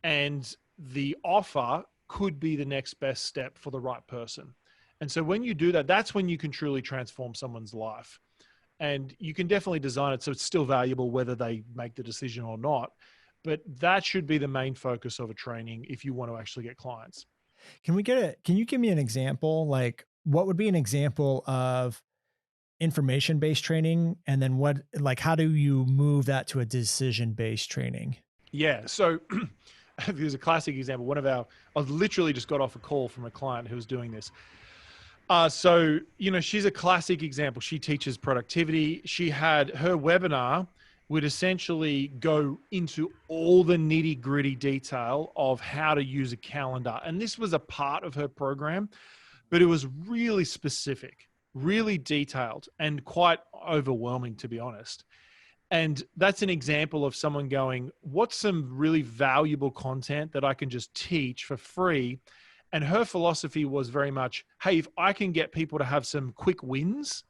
And the offer could be the next best step for the right person. And so when you do that, that's when you can truly transform someone's life. And you can definitely design it so it's still valuable whether they make the decision or not. But that should be the main focus of a training if you want to actually get clients. Can you give me an example? Like, what would be an example of information-based training? And then how do you move that to a decision-based training? Yeah. So there's a classic example. I literally just got off a call from a client who was doing this. So, she's a classic example. She teaches productivity. She had her webinar would essentially go into all the nitty gritty detail of how to use a calendar. And this was a part of her program, but it was really specific, really detailed, and quite overwhelming, to be honest. And that's an example of someone going, what's some really valuable content that I can just teach for free? And her philosophy was very much, hey, if I can get people to have some quick wins,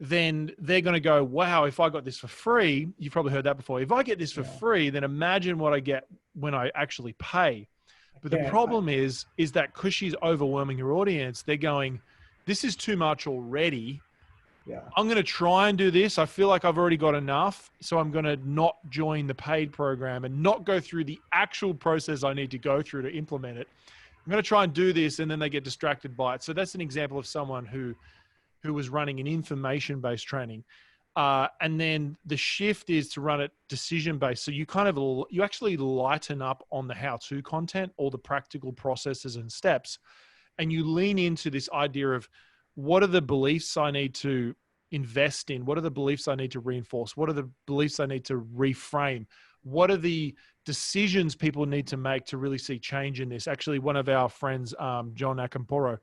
then they're going to go, wow, if I got this for free, you've probably heard that before. If I get this for free, then imagine what I get when I actually pay. But the problem is that because she's overwhelming her audience, they're going, this is too much already. Yeah. I'm going to try and do this. I feel like I've already got enough. So I'm going to not join the paid program and not go through the actual process I need to go through to implement it. I'm going to try and do this, and then they get distracted by it. So that's an example of someone who was running an information-based training. And then the shift is to run it decision-based. So you actually lighten up on the how-to content, all the practical processes and steps, and you lean into this idea of what are the beliefs I need to invest in? What are the beliefs I need to reinforce? What are the beliefs I need to reframe? What are the decisions people need to make to really see change in this? Actually, one of our friends, John Akamporo,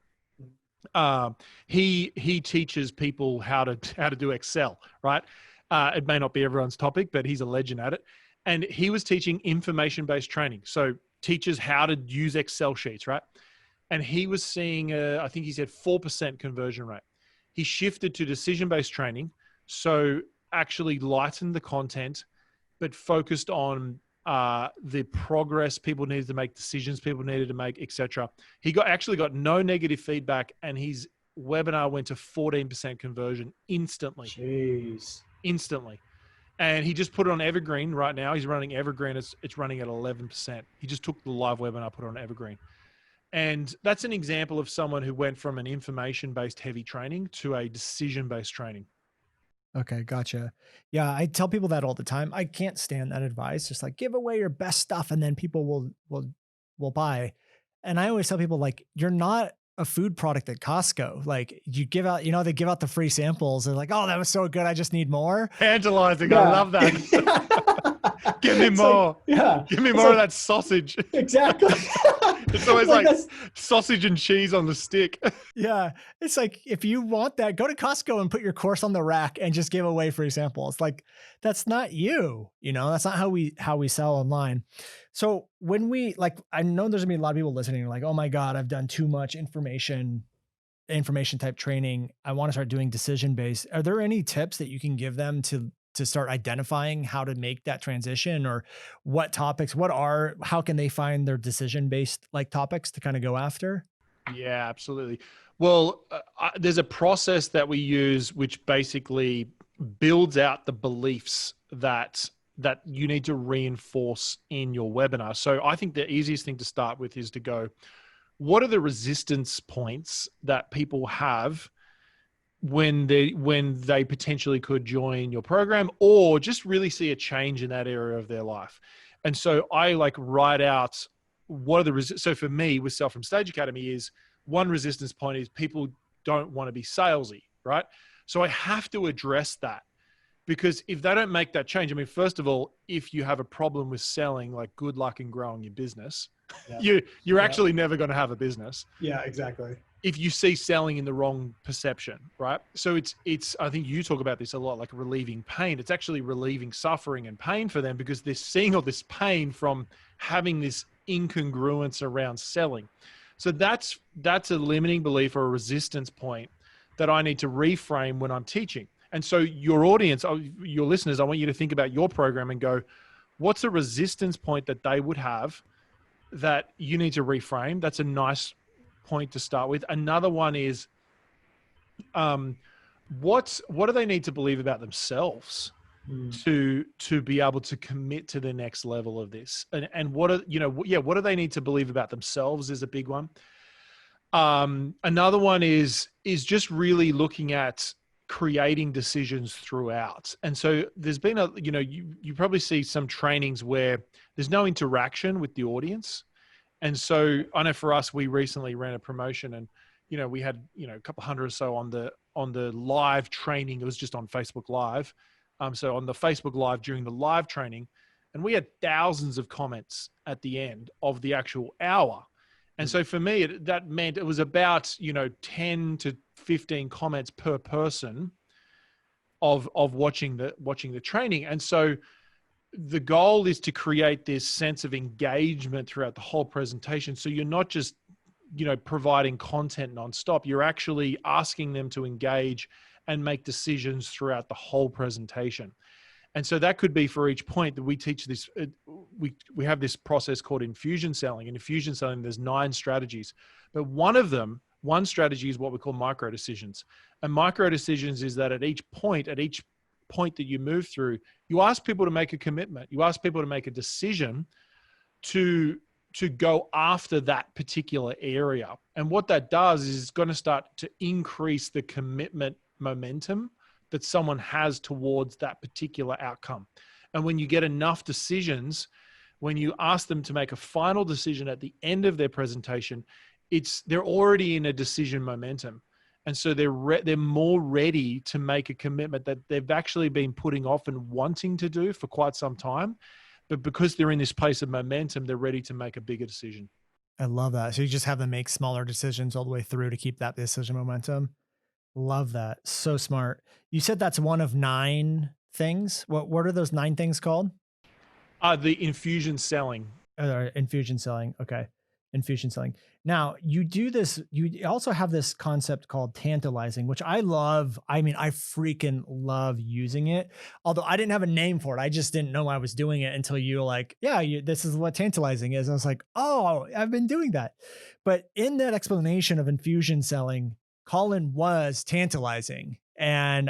he teaches people how to do Excel, right? It may not be everyone's topic, but he's a legend at it. And he was teaching information-based training. So teaches how to use Excel sheets, right? And he was seeing, I think he said 4% conversion rate. He shifted to decision-based training. So actually lightened the content, but focused on the progress people needed to make, decisions people needed to make, etc. He actually got no negative feedback, and his webinar went to 14% conversion instantly. Jeez. Instantly. And he just put it on Evergreen right now. He's running Evergreen. It's running at 11%. He just took the live webinar, put it on Evergreen. And that's an example of someone who went from an information-based heavy training to a decision-based training. Okay, gotcha. Yeah, I tell people that all the time. I can't stand that advice. Just like, give away your best stuff and then people will buy. And I always tell people, like, you're not a food product at Costco. Like, you give out, they give out the free samples. They're like, oh, that was so good, I just need more. Tantalizing. Yeah. I love that. Give me more. Give me more of that sausage. Exactly. It's always like sausage and cheese on the stick. Yeah. It's like, if you want that, go to Costco and put your course on the rack and just give away free samples. Like, that's not you, that's not how we sell online. So when I know there's gonna be a lot of people listening like, oh my God, I've done too much information type training. I want to start doing decision-based. Are there any tips that you can give them to start identifying how to make that transition, or what topics, how can they find their decision-based topics to kind of go after? Yeah, absolutely. Well, there's a process that we use, which basically builds out the beliefs that you need to reinforce in your webinar. So I think the easiest thing to start with is to go, what are the resistance points that people have when they potentially could join your program or just really see a change in that area of their life? And so I write out what are so for me with Sell from Stage Academy is one resistance point is people don't want to be salesy, right? So I have to address that, because if they don't make that change, I mean, first of all, if you have a problem with selling, like, good luck in growing your business. Yeah. You're actually never going to have a business. Yeah, exactly. If you see selling in the wrong perception, right? So it's, I think you talk about this a lot, like relieving pain. It's actually relieving suffering and pain for them, because they're seeing all this pain from having this incongruence around selling. So that's a limiting belief or a resistance point that I need to reframe when I'm teaching. And so your audience, your listeners, I want you to think about your program and go, what's a resistance point that they would have that you need to reframe? That's a nice point to start with. Another one is, what do they need to believe about themselves to be able to commit to the next level of this? And what do they need to believe about themselves is a big one. Another one is just really looking at creating decisions throughout. And so there's been you probably see some trainings where there's no interaction with the audience. And so I know for us, we recently ran a promotion, and, we had, a couple hundred or so on the live training. It was just on Facebook Live. So on the Facebook Live during the live training, and we had thousands of comments at the end of the actual hour. And so for me, that meant it was about, 10 to 15 comments per person of watching the training. And so the goal is to create this sense of engagement throughout the whole presentation. So you're not just, providing content nonstop. You're actually asking them to engage and make decisions throughout the whole presentation. And so that could be for each point that we teach this. We have this process called Infusion Selling. In Infusion Selling, there's 9 strategies, but one strategy is what we call micro decisions. And micro decisions is that at each point that you move through, you ask people to make a commitment. You ask people to make a decision to go after that particular area. And what that does is it's going to start to increase the commitment momentum that someone has towards that particular outcome. And when you get enough decisions, when you ask them to make a final decision at the end of their presentation, they're already in a decision momentum. And so they're more ready to make a commitment that they've actually been putting off and wanting to do for quite some time. But because they're in this place of momentum, they're ready to make a bigger decision. I love that. So you just have them make smaller decisions all the way through to keep that decision momentum. Love that. So smart. You said that's one of 9 things. What are those 9 things called? The Infusion Selling. Infusion Selling. Okay. Infusion Selling. Now you do this, you also have this concept called tantalizing, which I love. I mean, I freaking love using it. Although I didn't have a name for it. I just didn't know I was doing it until you were like, yeah, this is what tantalizing is. I was like, oh, I've been doing that. But in that explanation of Infusion Selling, Colin was tantalizing. And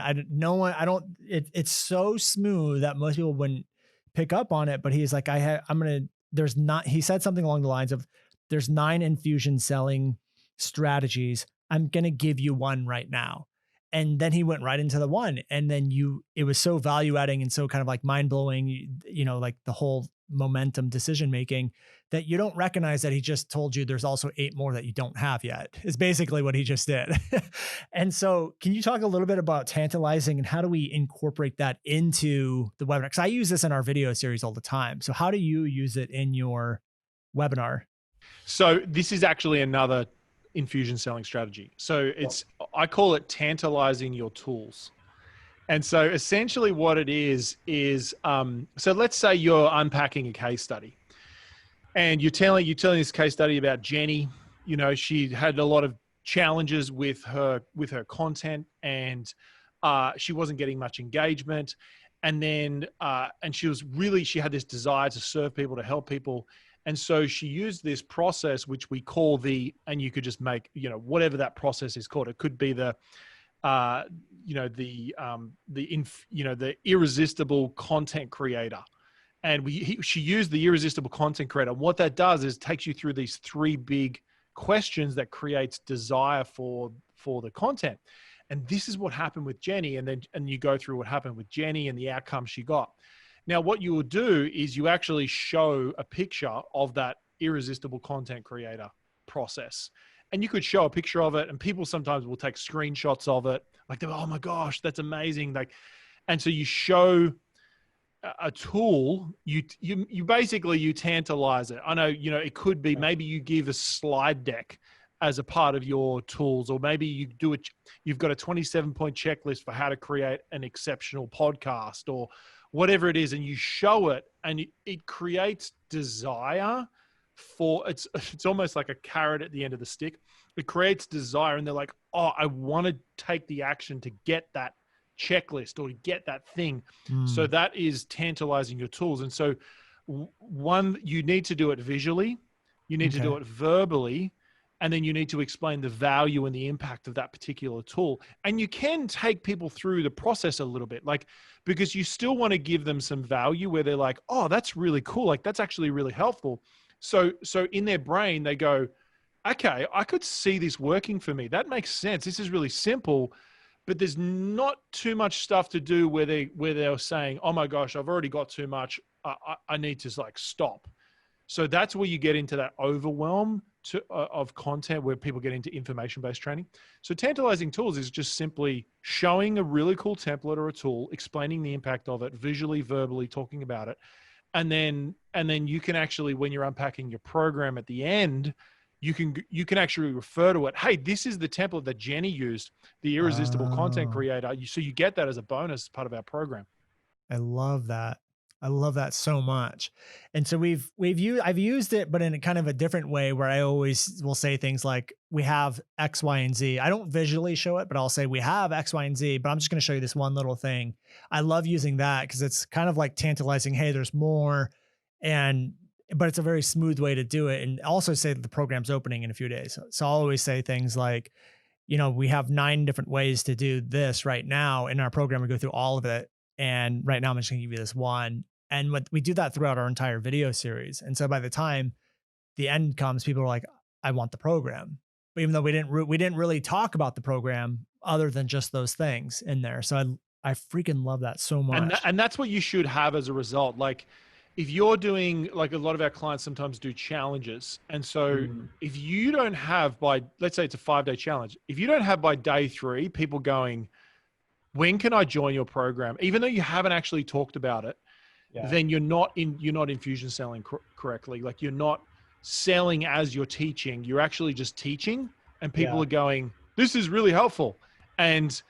it's so smooth that most people wouldn't pick up on it. But he's like, he said something along the lines of, there's 9 infusion selling strategies. I'm going to give you one right now. And then he went right into the one. And then it was so value adding and so kind of like mind blowing, like the whole momentum decision making, that you don't recognize that he just told you there's also 8 more that you don't have yet, is basically what he just did. And so can you talk a little bit about tantalizing and how do we incorporate that into the webinar? Because I use this in our video series all the time. So how do you use it in your webinar? So this is actually another infusion selling strategy. So I call it tantalizing your tools. And so essentially what it is, so let's say you're unpacking a case study and you're telling this case study about Jenny. She had a lot of challenges with her content, and she wasn't getting much engagement. And then, she had this desire to serve people, to help people. And so she used this process, which we call and you could just make, whatever that process is called. It could be the irresistible content creator. And she used the irresistible content creator. What that does is takes you through these 3 big questions that creates desire for the content. And this is what happened with Jenny. And you go through what happened with Jenny and the outcome she got. Now, what you will do is you actually show a picture of that irresistible content creator process. and you could show a picture of it, and people sometimes will take screenshots of it. Like, they're, oh my gosh, that's amazing. Like, and so you show a tool, you basically, you tantalize it. I know, it could be, maybe you give a slide deck as a part of your tools, or maybe you do it. You've got a 27-point checklist for how to create an exceptional podcast, or whatever it is. And you show it, and it creates desire for, it's almost like a carrot at the end of the stick. It creates desire, and they're like, oh, I want to take the action to get that checklist or to get that thing. So that is tantalizing your tools. And so one, you need to do it visually, you need to do it verbally, and then you need to explain the value and the impact of that particular tool. And you can take people through the process a little bit, like, because you still want to give them some value where they're like, oh, that's really cool. Like, that's actually really helpful. So in their brain, they go, okay, I could see this working for me. That makes sense. This is really simple. But there's not too much stuff to do where they're saying, oh my gosh, I've already got too much. I need to like stop. So that's where you get into that overwhelm of content, where people get into information-based training. So tantalizing tools is just simply showing a really cool template or a tool, explaining the impact of it, visually, verbally, talking about it. And then you can actually, when you're unpacking your program at the end, you can actually refer to it. Hey, this is the template that Jenny used, the irresistible content creator. So you get that as a bonus part of our program. I love that. I love that so much. And so I've used it, but in a kind of a different way, where I always will say things like, we have X, Y, and Z. I don't visually show it, but I'll say we have X, Y, and Z, but I'm just going to show you this one little thing. I love using that because it's kind of like tantalizing. Hey, there's more. But it's a very smooth way to do it. And also say that the program's opening in a few days. So I'll always say things like, we have 9 different ways to do this right now in our program. We go through all of it. And right now I'm just gonna give you this one. And we do that throughout our entire video series. And so by the time the end comes, people are like, I want the program. But even though we didn't really talk about the program other than just those things in there. So I freaking love that so much. And that's what you should have as a result. Like, if you're doing, like, a lot of our clients sometimes do challenges. And so if you don't have let's say it's a 5-day challenge. If you don't have by day 3, people going, when can I join your program? Even though you haven't actually talked about it, then you're not infusion selling correctly. Like, you're not selling as you're teaching. You're actually just teaching, and people are going, this is really helpful. And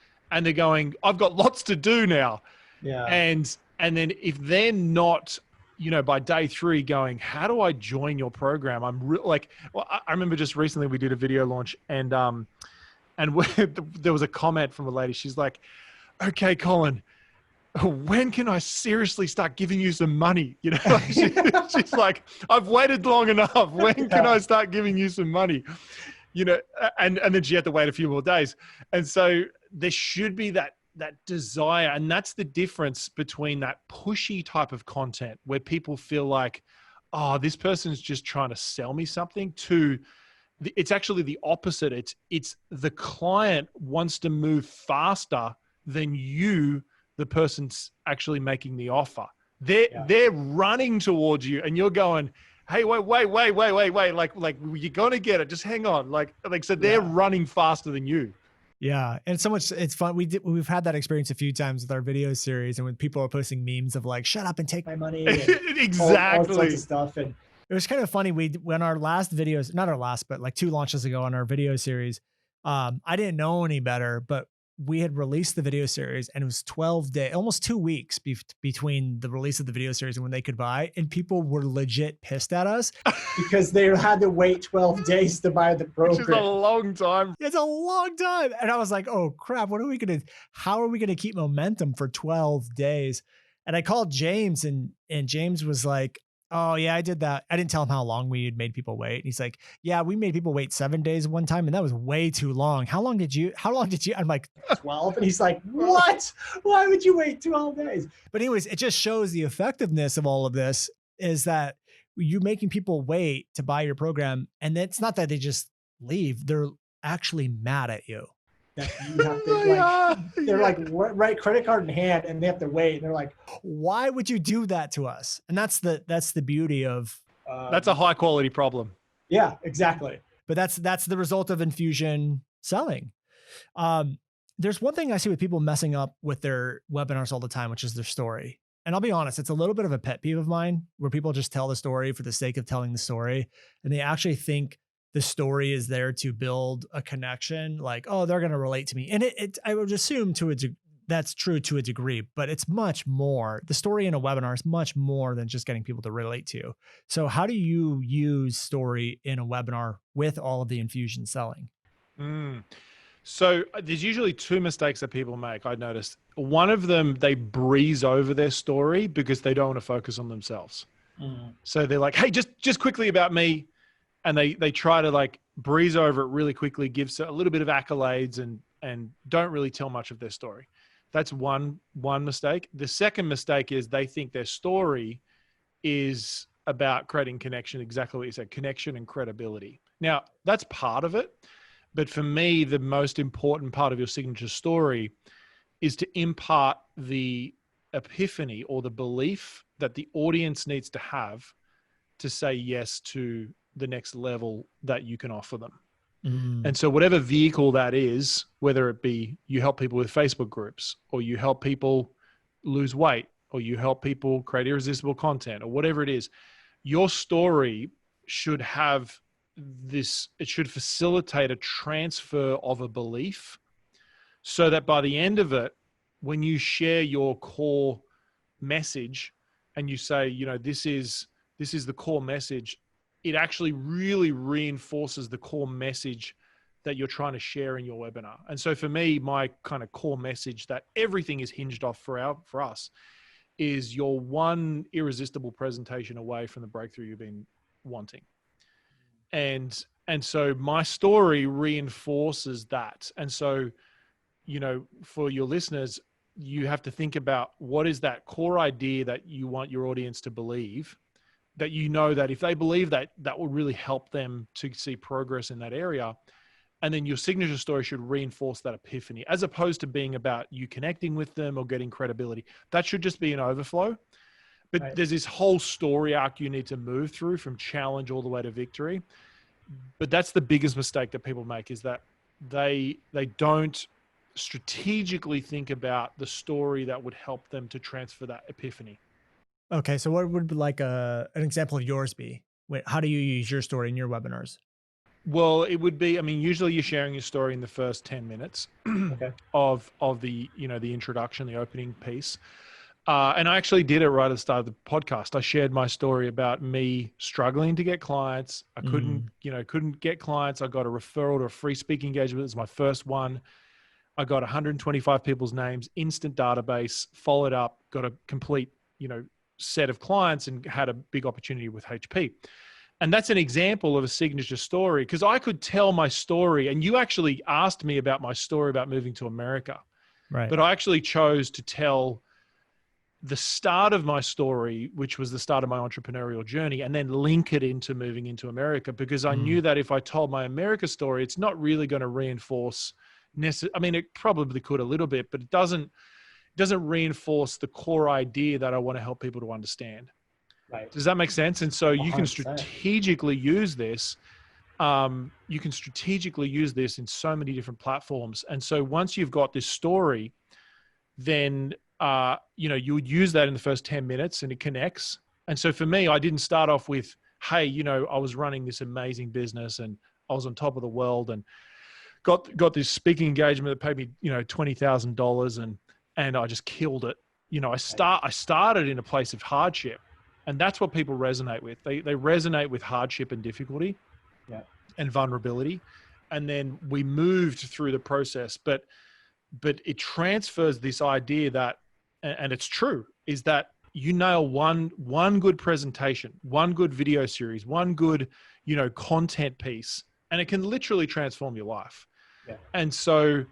they're going, I've got lots to do now. Yeah. And then if they're not, by day 3 going, how do I join your program? I remember just recently we did a video launch, and there was a comment from a lady. She's like, okay, Colin, when can I seriously start giving you some money? She's like, I've waited long enough. When can I start giving you some money? And then she had to wait a few more days. And so there should be that desire. And that's the difference between that pushy type of content where people feel like, oh, this person's just trying to sell me something, to it's actually the opposite. It's the client wants to move faster than you, the person's actually making the offer. They're running towards you, and you're going, hey, wait, like you're gonna get it. Just hang on. So they're running faster than you. Yeah. And so much, it's fun. We've had that experience a few times with our video series, and when people are posting memes of like, shut up and take my money. Exactly. All sorts of stuff. And it was kind of funny. When our last videos, not our last, but like 2 launches ago on our video series, I didn't know any better, but we had released the video series, and it was 12 days, almost 2 weeks between the release of the video series and when they could buy. And people were legit pissed at us because they had to wait 12 days to buy the program. Which is a long time. It's a long time. And I was like, oh crap, how are we going to keep momentum for 12 days? And I called James, and James was like, oh yeah, I did that. I didn't tell him how long we had made people wait. And he's like, yeah, we made people wait 7 days one time, and that was way too long. How long did you? I'm like, 12. And he's like, what? Why would you wait 12 days? But anyways, it just shows the effectiveness of all of this is that you're making people wait to buy your program. And it's not that they just leave. They're actually mad at you. That you have to they're like right credit card in hand, and they have to wait. And they're like, why would you do that to us? And that's the beauty of that's a high quality problem. Yeah, exactly. but that's the result of Infusion Selling. There's one thing I see with people messing up with their webinars all the time, which is their story. And I'll be honest, it's a little bit of a pet peeve of mine where people just tell the story for the sake of telling the story. And they actually think the story is there to build a connection, like, oh, they're going to relate to me. And I would assume that's true to a degree, but it's much more. The story in a webinar is much more than just getting people to relate to. So how do you use story in a webinar with all of the Infusion Selling? So there's usually two mistakes that people make, I noticed. One of them, they breeze over their story because they don't want to focus on themselves. So they're like, hey, just quickly about me. And they try to like breeze over it really quickly, give a little bit of accolades and don't really tell much of their story. That's one mistake. The second mistake is they think their story is about creating connection, exactly what you said, connection and credibility. Now, that's part of it. But for me, the most important part of your signature story is to impart the epiphany or the belief that the audience needs to have to say yes to the next level that you can offer them. And so whatever vehicle that is, whether it be you help people with Facebook groups, or you help people lose weight, or you help people create irresistible content, or whatever it is, your story should have this, it should facilitate a transfer of a belief so that by the end of it, when you share your core message and you say, you know, this is the core message, it actually really reinforces the core message that you're trying to share in your webinar. And so for me, my kind of core message that everything is hinged off for us is your one irresistible presentation away from the breakthrough you've been wanting. And so my story reinforces that. And so, you know, for your listeners, you have to think about what is that core idea that you want your audience to believe, that you know that if they believe that, that will really help them to see progress in that area. And then your signature story should reinforce that epiphany, as opposed to being about you connecting with them or getting credibility. That should just be an overflow. But right. There's this whole story arc you need to move through from challenge all the way to victory. But that's the biggest mistake that people make, is that they don't strategically think about the story that would help them to transfer that epiphany. Okay. So what would like an example of yours be? How do you use your story in your webinars? Well, it would be, I mean, usually you're sharing your story in the first 10 minutes okay. of the, you know, the introduction, the opening piece. And I actually did it right at the start of the podcast. I shared my story about me struggling to get clients. I couldn't get clients. I got a referral to a free speaking engagement. It was my first one. I got 125 people's names, instant database, followed up, got a complete, you know, set of clients and had a big opportunity with HP. And that's an example of a signature story, because I could tell my story, and you actually asked me about my story about moving to America. Right. But I actually chose to tell the start of my story, which was the start of my entrepreneurial journey, and then link it into moving into America, because I knew that if I told my America story, it's not really going to reinforce I mean, it probably could a little bit, but it doesn't reinforce the core idea that I want to help people to understand. Right. Does that make sense? And so 100%. You can strategically use this. You can strategically use this in so many different platforms. And so once you've got this story, then, you know, you would use that in the first 10 minutes and it connects. And so for me, I didn't start off with, hey, you know, I was running this amazing business and I was on top of the world and got this speaking engagement that paid me, you know, $20,000 and I just killed it. You know, I started in a place of hardship, and that's what people resonate with. They resonate with hardship and difficulty and vulnerability. And then we moved through the process, but it transfers this idea that, and it's true, is that you nail one good presentation, one good video series, one good, you know, content piece, and it can literally transform your life. Yeah. And so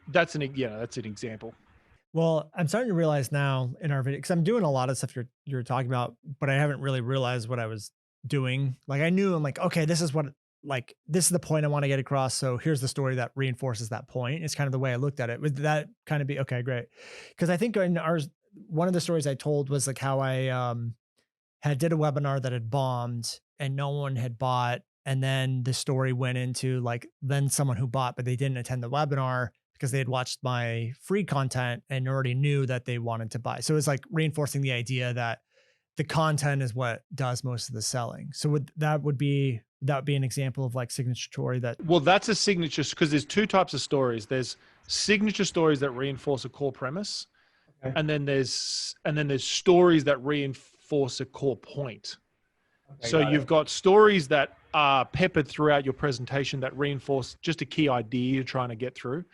that's an example. Well, I'm starting to realize now in our video, because I'm doing a lot of stuff you're talking about, but I haven't really realized what I was doing. Like I knew, I'm like, okay, this is the point I want to get across. So here's the story that reinforces that point. It's kind of the way I looked at it. Would that kind of be okay? Great. Because I think in ours, one of the stories I told was like how I did a webinar that had bombed and no one had bought. And then the story went into like, then someone who bought, but they didn't attend the webinar because they had watched my free content and already knew that they wanted to buy. So it was like reinforcing the idea that the content is what does most of the selling. So that would be an example of like signature story that. Well, that's a signature, because there's two types of stories. There's signature stories that reinforce a core premise. Okay. And then there's stories that reinforce a core point. Okay, So you've got stories that are peppered throughout your presentation that reinforce just a key idea you're trying to get through.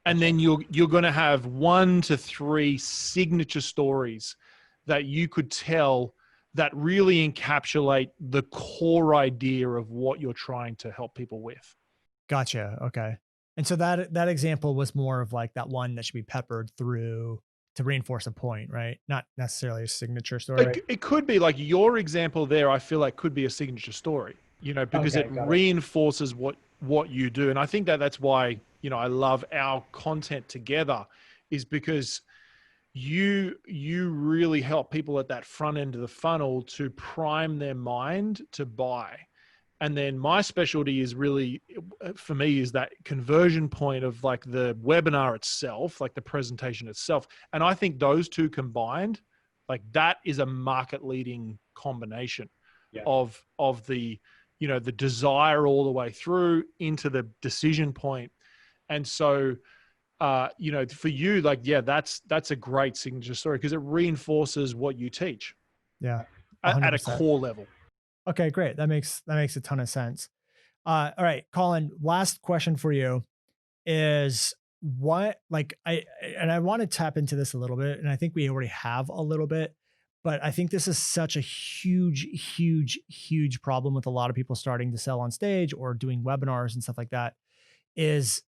And then you're going to have 1 to 3 signature stories that you could tell that really encapsulate the core idea of what you're trying to help people with. Gotcha. Okay. And so that example was more of like that one that should be peppered through to reinforce a point, right? Not necessarily a signature story. Like, it could be like your example there, I feel like could be a signature story, because it reinforces what you do. And I think that's why, I love our content together, is because you really help people at that front end of the funnel to prime their mind to buy. And then my specialty is really, for me, is that conversion point of like the webinar itself, like the presentation itself. And I think those two combined, like that is a market leading combination of the, the desire all the way through into the decision point. And so, for you, like, that's a great signature story because it reinforces what you teach. Yeah. At a core level. Okay, great. That makes a ton of sense. All right, Colin, last question for you is what, like, I want to tap into this a little bit, and I think we already have a little bit, but I think this is such a huge, huge, huge problem with a lot of people starting to sell on stage or doing webinars and stuff like that is,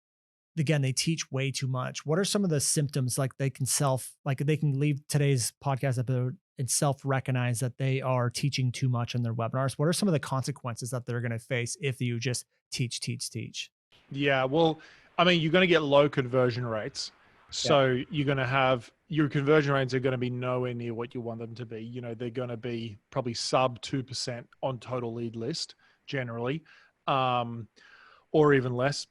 again, they teach way too much. What are some of the symptoms they can leave today's podcast episode and self-recognize that they are teaching too much in their webinars? What are some of the consequences that they're going to face if you just teach? Yeah, well, I mean, you're going to get low conversion rates. So you're going to have, your conversion rates are going to be nowhere near what you want them to be. They're going to be probably sub 2% on total lead list generally, or even less,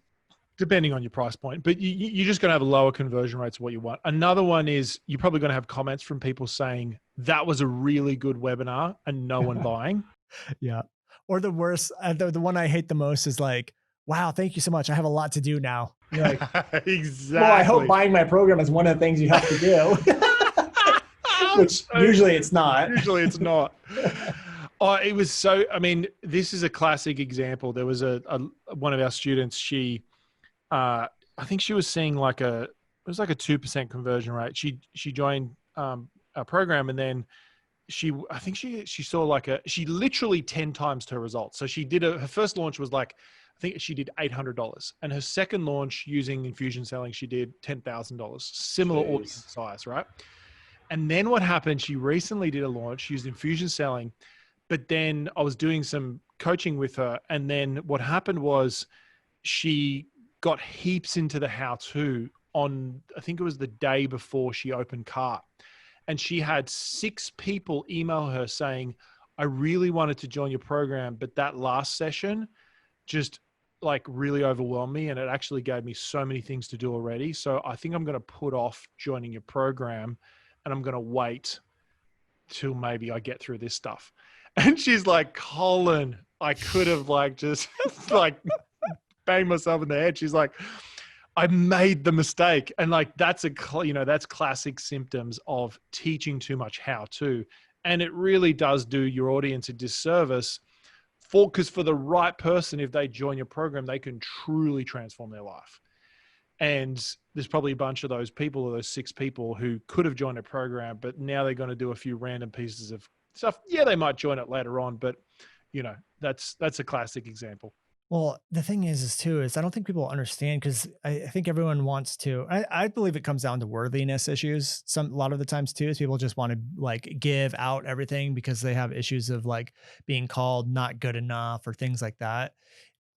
depending on your price point. But you're just going to have lower conversion rates of what you want. Another one is you're probably going to have comments from people saying that was a really good webinar and no one buying. Yeah. Or the worst, the one I hate the most is like, wow, thank you so much. I have a lot to do now. You're like, exactly. Well, I hope buying my program is one of the things you have to do, which usually it's not. Usually it's not. Oh, it was so, I mean, this is a classic example. There was one of our students, she, I think she was seeing it was like a 2% conversion rate. She joined our program, and then she saw she literally 10 times her results. So she did her first launch was I think she did $800, and her second launch using Infusion Selling, she did $10,000, similar audience size, right? And then what happened, she recently did a launch, used Infusion Selling, but then I was doing some coaching with her. And then what happened was she got heaps into the how-to on, I think it was the day before she opened cart. And she had 6 people email her saying, I really wanted to join your program, but that last session just really overwhelmed me. And it actually gave me so many things to do already. So I think I'm going to put off joining your program, and I'm going to wait till maybe I get through this stuff. And she's like, Colin, I could have just bang myself in the head. She's like, I made the mistake. And that's that's classic symptoms of teaching too much how to. And it really does do your audience a disservice because for the right person, if they join your program, they can truly transform their life. And there's probably a bunch of those people, or those 6 people who could have joined a program, but now they're going to do a few random pieces of stuff. Yeah, they might join it later on, but that's a classic example. Well, the thing is I don't think people understand, because I think everyone wants to, I believe it comes down to worthiness issues. A lot of the times too, is people just want to give out everything because they have issues of being called not good enough or things like that.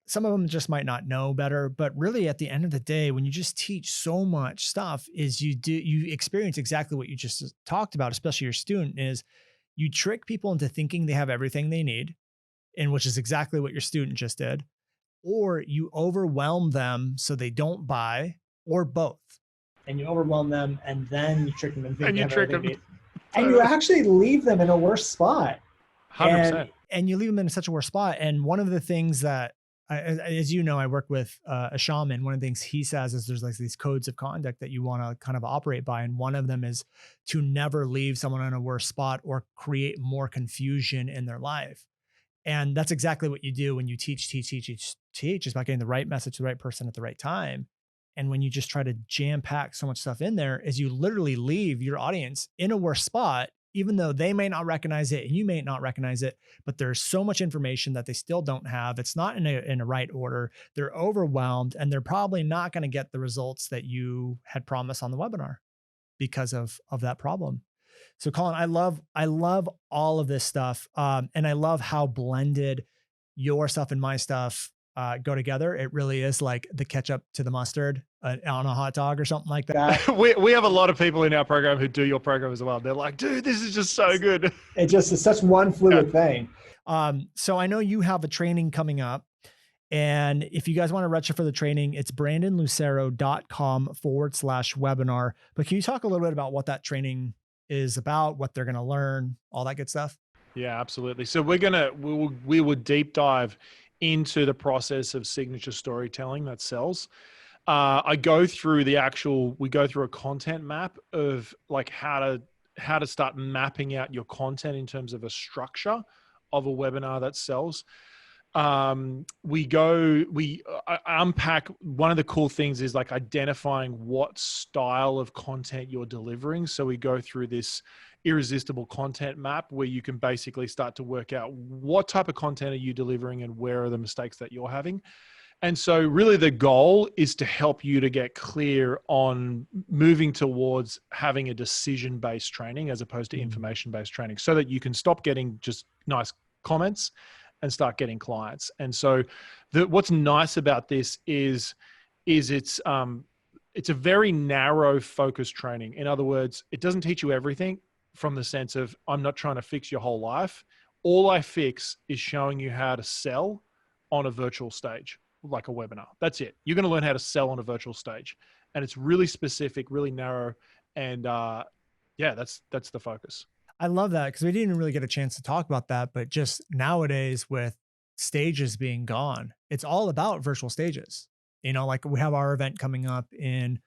Some of them just might not know better, but really at the end of the day, when you just teach so much stuff, is you experience exactly what you just talked about, especially your student, is you trick people into thinking they have everything they need. and which is exactly what your student just did, or you overwhelm them so they don't buy, or both. And you overwhelm them, and then you trick them and think And they you have trick everything them. they- And you actually leave them in a worse spot. 100%. And you leave them in such a worse spot. And one of the things that, as you know, I work with a shaman. One of the things he says is there's like these codes of conduct that you want to kind of operate by. And one of them is to never leave someone in a worse spot or create more confusion in their life. And that's exactly what you do when you teach. It's about getting the right message to the right person at the right time. And when you just try to jam pack so much stuff in there, is you literally leave your audience in a worse spot, even though they may not recognize it and you may not recognize it, but there's so much information that they still don't have. It's not in a right order. They're overwhelmed, and they're probably not going to get the results that you had promised on the webinar because of that problem. So Colin, I love all of this stuff. And I love how blended your stuff and my stuff go together. It really is like the ketchup to the mustard on a hot dog or something like that. We have a lot of people in our program who do your program as well. They're like, dude, this is just so good. It just is such one fluid thing. So I know you have a training coming up. And if you guys want to register for the training, it's brandonlucero.com/webinar. But can you talk a little bit about what that training is about, what they're going to learn, all that good stuff? Yeah, absolutely. So we will deep dive into the process of signature storytelling that sells. We go through a content map of like how to start mapping out your content in terms of a structure of a webinar that sells. I unpack. One of the cool things is like identifying what style of content you're delivering. So we go through this irresistible content map where you can basically start to work out what type of content are you delivering and where are the mistakes that you're having. And so really the goal is to help you to get clear on moving towards having a decision-based training as opposed to information-based training, so that you can stop getting just nice comments and start getting clients. And so what's nice about this is it's a very narrow focus training. In other words, it doesn't teach you everything from the sense of, I'm not trying to fix your whole life. All I fix is showing you how to sell on a virtual stage, like a webinar. That's it. You're going to learn how to sell on a virtual stage. And it's really specific, really narrow. And that's the focus. I love that, because we didn't really get a chance to talk about that, but just nowadays with stages being gone, it's all about virtual stages. You know, like we have our event coming up in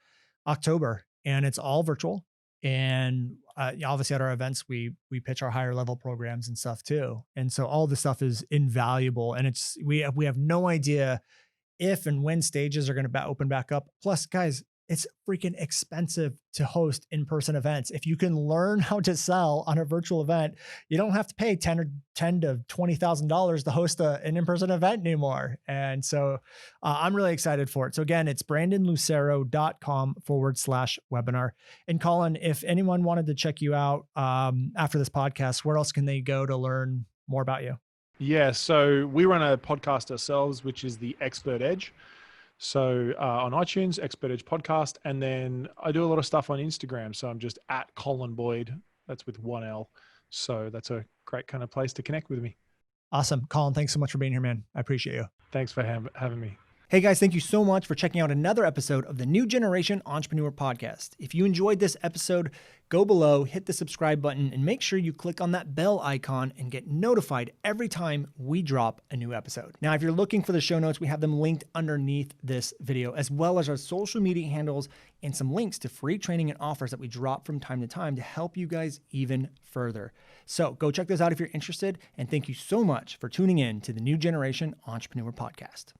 October and it's all virtual. And obviously at our events, we pitch our higher level programs and stuff too. And so all this stuff is invaluable, and we have no idea if and when stages are going to open back up. Plus, guys, it's freaking expensive to host in-person events. If you can learn how to sell on a virtual event, you don't have to pay $10 to $20,000 to host an in-person event anymore. And so I'm really excited for it. So again, it's brandonlucero.com/webinar. And Colin, if anyone wanted to check you out after this podcast, where else can they go to learn more about you? Yeah, so we run a podcast ourselves, which is the Expert Edge. So on iTunes, Expert Edge Podcast. And then I do a lot of stuff on Instagram. So I'm just at Colin Boyd. That's with one L. So that's a great kind of place to connect with me. Awesome. Colin, thanks so much for being here, man. I appreciate you. Thanks for having me. Hey guys, thank you so much for checking out another episode of the New Generation Entrepreneur Podcast. If you enjoyed this episode, go below, hit the subscribe button, and make sure you click on that bell icon and get notified every time we drop a new episode. Now, if you're looking for the show notes, we have them linked underneath this video, as well as our social media handles and some links to free training and offers that we drop from time to time to help you guys even further. So go check those out if you're interested, and thank you so much for tuning in to the New Generation Entrepreneur Podcast.